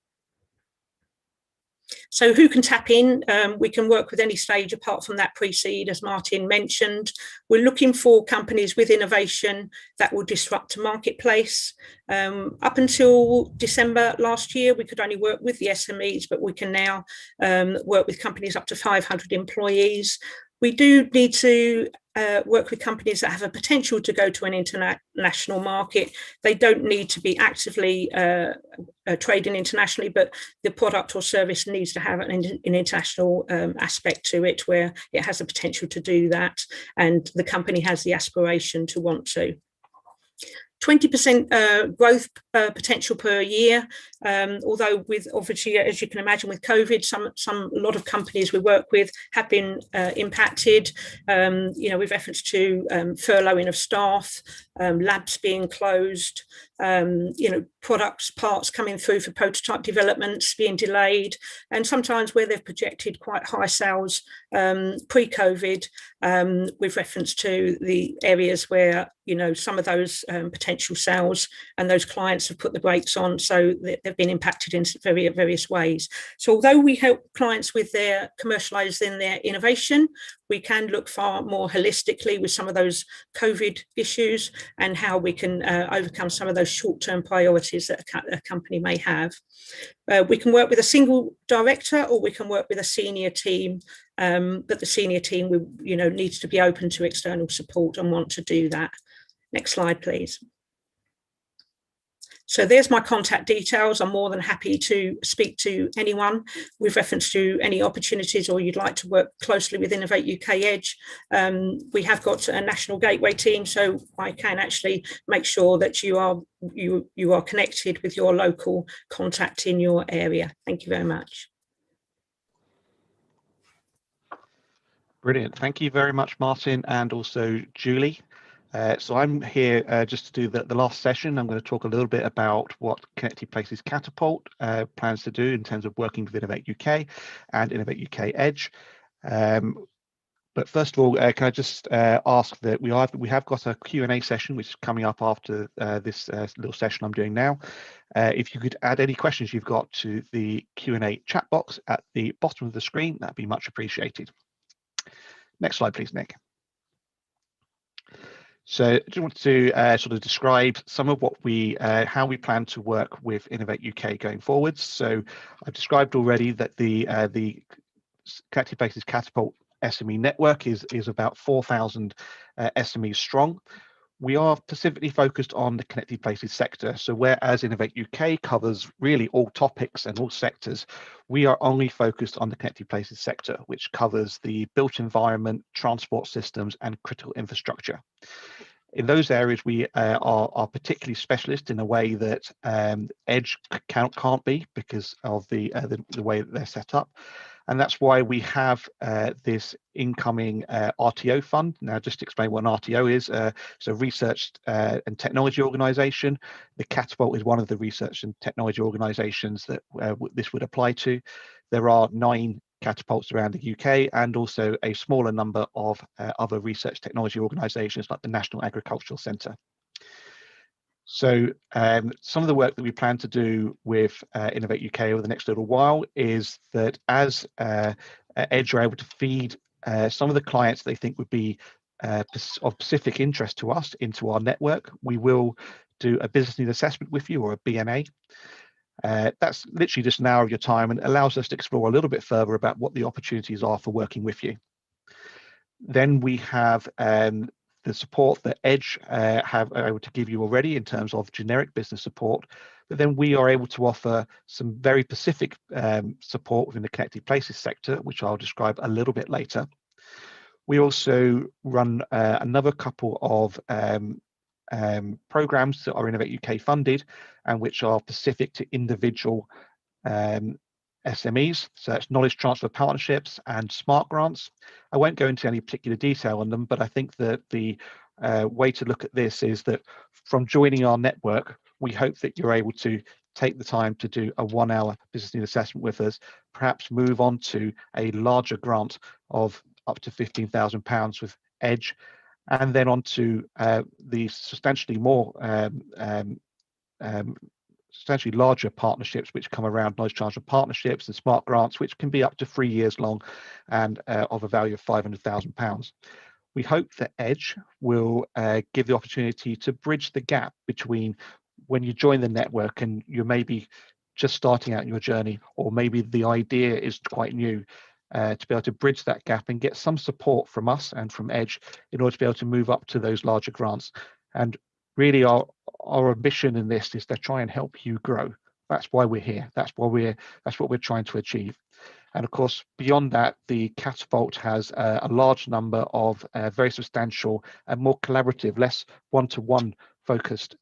So who can tap in? We can work with any stage apart from that pre-seed, as Martin mentioned. We're looking for companies with innovation that will disrupt a marketplace. Up until December last year, we could only work with the SMEs, but we can now work with companies up to 500 employees. We do need to work with companies that have a potential to go to an international market. They don't need to be actively trading internationally, but the product or service needs to have an international aspect to it, where it has the potential to do that, and the company has the aspiration to want to. 20% growth potential per year, although with obviously, as you can imagine, with COVID, a lot of companies we work with have been impacted, with reference to furloughing of staff, labs being closed, parts coming through for prototype developments being delayed, and sometimes where they've projected quite high sales pre-COVID, with reference to the areas where some of those potential sales and those clients have put the brakes on, so they've been impacted in various ways. So although we help clients with commercialising their innovation, we can look far more holistically with some of those COVID issues and how we can overcome some of those short-term priorities that a company may have. We can work with a single director, or we can work with a senior team, but the senior team needs to be open to external support and want to do that. Next slide, please. So there's my contact details. I'm more than happy to speak to anyone with reference to any opportunities, or you'd like to work closely with Innovate UK Edge. We have got a national gateway team, so I can actually make sure that you are connected with your local contact in your area. Thank you very much. Brilliant. Thank you very much, Martin, and also Julie. So I'm here just to do the last session. I'm going to talk a little bit about what Connected Places Catapult plans to do in terms of working with Innovate UK and Innovate UK Edge. But first of all, can I just ask that we have got a Q&A session which is coming up after this little session I'm doing now. If you could add any questions you've got to the Q&A chat box at the bottom of the screen, that'd be much appreciated. Next slide, please, Nick. So I just want to sort of describe some of what how we plan to work with Innovate UK going forwards. So I've described already that the Connected Places Catapult SME network is about 4,000 SMEs strong. We are specifically focused on the Connected Places sector. So whereas Innovate UK covers really all topics and all sectors, we are only focused on the Connected Places sector, which covers the built environment, transport systems, and critical infrastructure. In those areas, we are particularly specialist in a way that Edge can't be because of the way that they're set up. And that's why we have this incoming RTO fund. Now, just to explain what an RTO is, it's a research and technology organization. The Catapult is one of the research and technology organizations that this would apply to. There are 9 catapults around the UK and also a smaller number of other research technology organizations like the National Agricultural Centre. So some of the work that we plan to do with Innovate UK over the next little while is that as Edge are able to feed some of the clients they think would be of specific interest to us into our network, we will do a business need assessment with you, or a BNA. That's literally just an hour of your time and allows us to explore a little bit further about what the opportunities are for working with you. Then we have the support that Edge are able to give you already in terms of generic business support, but then we are able to offer some very specific support within the Connected Places sector, which I'll describe a little bit later. We also run another couple of programs that are Innovate UK funded and which are specific to individual SMEs, so that's knowledge transfer partnerships and smart grants. I won't go into any particular detail on them, but I think that the way to look at this is that from joining our network, we hope that you're able to take the time to do a 1-hour business need assessment with us, perhaps move on to a larger grant of up to £15,000 with Edge, and then on to the substantially larger partnerships which come around, knowledge transfer partnerships and smart grants, which can be up to 3 years long and of a value of £500,000. We hope that Edge will give the opportunity to bridge the gap between when you join the network and you're maybe just starting out in your journey, or maybe the idea is quite new, to be able to bridge that gap and get some support from us and from Edge in order to be able to move up to those larger grants. And really our ambition in this is to try and help you grow. That's why we're here. That's what we're trying to achieve. And of course, beyond that, the Catapult has a large number of very substantial and more collaborative, less one-to-one focused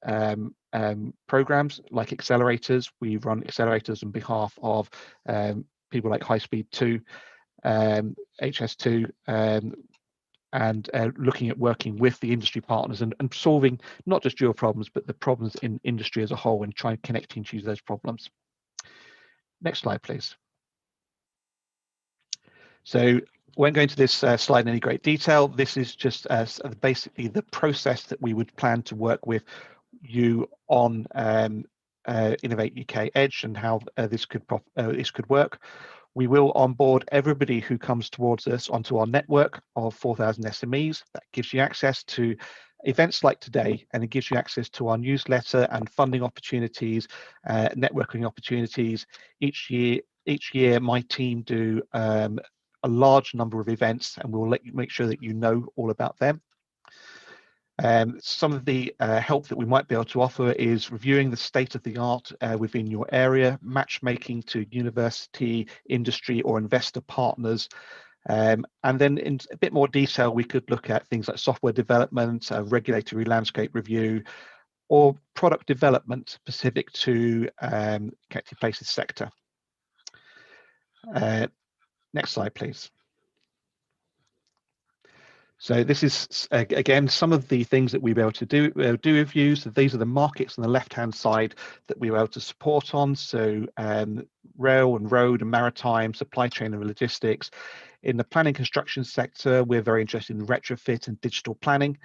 programs like Accelerators. We run Accelerators on behalf of people like High Speed 2, HS2, and looking at working with the industry partners and solving not just your problems, but the problems in industry as a whole, and trying connecting to those problems. Next slide, please. So I won't go into this slide in any great detail. This is just basically the process that we would plan to work with you on Innovate UK Edge and how this could work. We will onboard everybody who comes towards us onto our network of 4,000 SMEs. That gives you access to events like today, and it gives you access to our newsletter and funding opportunities, networking opportunities. Each year, my team do a large number of events, and we'll let you make sure that you know all about them. Some of the help that we might be able to offer is reviewing the state of the art within your area, matchmaking to university, industry or investor partners. And then in a bit more detail, we could look at things like software development, regulatory landscape review, or product development specific to Connected Places sector. Next slide, please. So this is, again, some of the things that we'll be able to do with you. So these are the markets on the left-hand side that we were able to support on. So rail and road and maritime, supply chain and logistics. In the planning construction sector, we're very interested in retrofit and digital planning.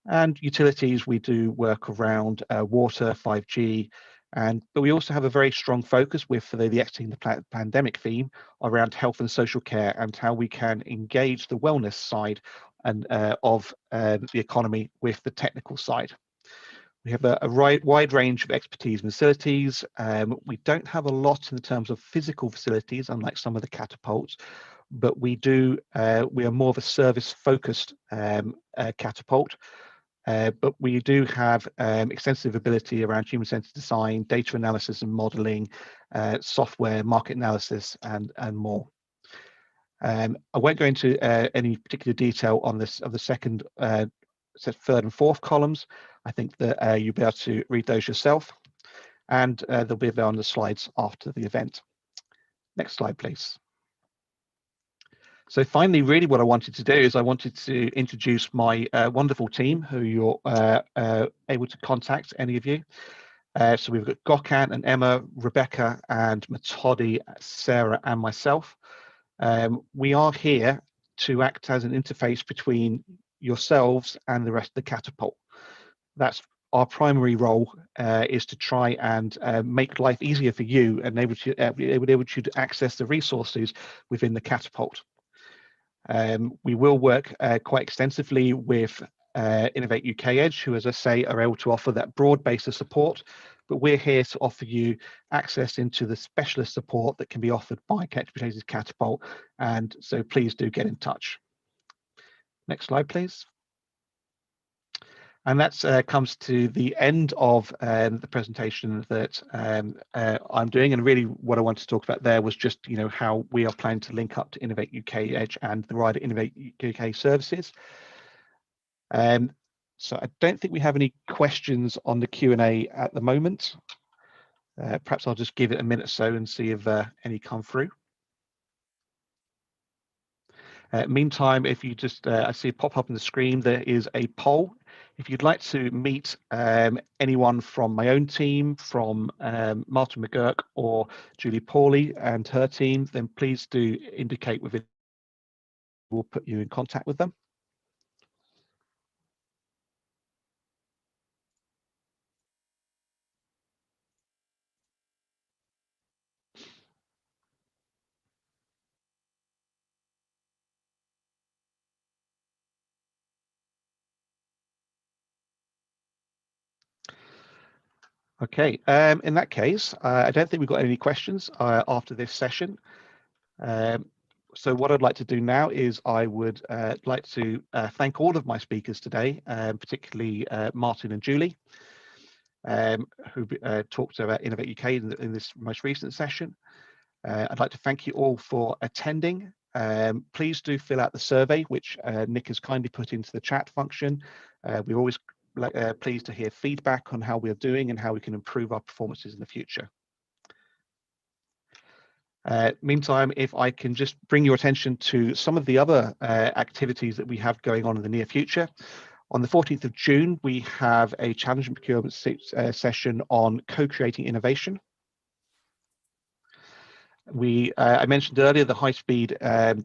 And utilities, we do work around water, 5G, but we also have a very strong focus with the exiting the pandemic theme around health and social care and how we can engage the wellness side and of the economy with the technical side. We have a wide range of expertise and facilities. We don't have a lot in terms of physical facilities, unlike some of the catapults, but we are more of a service-focused catapult. But we do have extensive ability around human-centered design, data analysis and modeling, software, market analysis, and more. I won't go into any particular detail on this of the second, third and fourth columns. I think that you'll be able to read those yourself, and they'll be there on the slides after the event. Next slide, please. So finally, really what I wanted to do is I wanted to introduce my wonderful team who you're able to contact, any of you. So we've got Gökhan and Emma, Rebecca and Matodi, Sarah and myself. We are here to act as an interface between yourselves and the rest of the catapult. That's our primary role, is to try and make life easier for you and able to access the resources within the catapult. We will work quite extensively with Innovate UK Edge, who, as I say, are able to offer that broad base of support, but we're here to offer you access into the specialist support that can be offered by Connected Places Catapult, and so please do get in touch. Next slide, please. And that comes to the end of the presentation that I'm doing, and really what I wanted to talk about there was just how we are planning to link up to Innovate UK Edge and the wider Innovate UK services. So I don't think we have any questions on the Q&A at the moment. Perhaps I'll just give it a minute or so and see if any come through. Meantime, if you just, I see it pop up on the screen, there is a poll. If you'd like to meet anyone from my own team, from Martin McGurk or Julie Pawley and her team, then please do indicate within. We'll put you in contact with them. Okay, in that case, I don't think we've got any questions after this session. So what I'd like to do now is I would like to thank all of my speakers today, particularly Martin and Julie, who talked about Innovate UK in this most recent session. I'd like to thank you all for attending. Please do fill out the survey, which Nick has kindly put into the chat function. We're always pleased to hear feedback on how we're doing and how we can improve our performances in the future. Meantime, if I can just bring your attention to some of the other activities that we have going on in the near future. On the 14th of June, we have a challenge and procurement session on co-creating innovation. I mentioned earlier the high-speed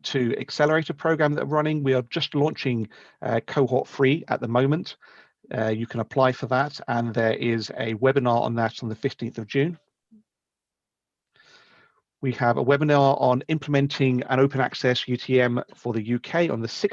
2 Accelerator program that we're running. We are just launching cohort 3 at the moment. You can apply for that, and there is a webinar on that on the 15th of June. We have a webinar on implementing an open access UTM for the UK on the 16th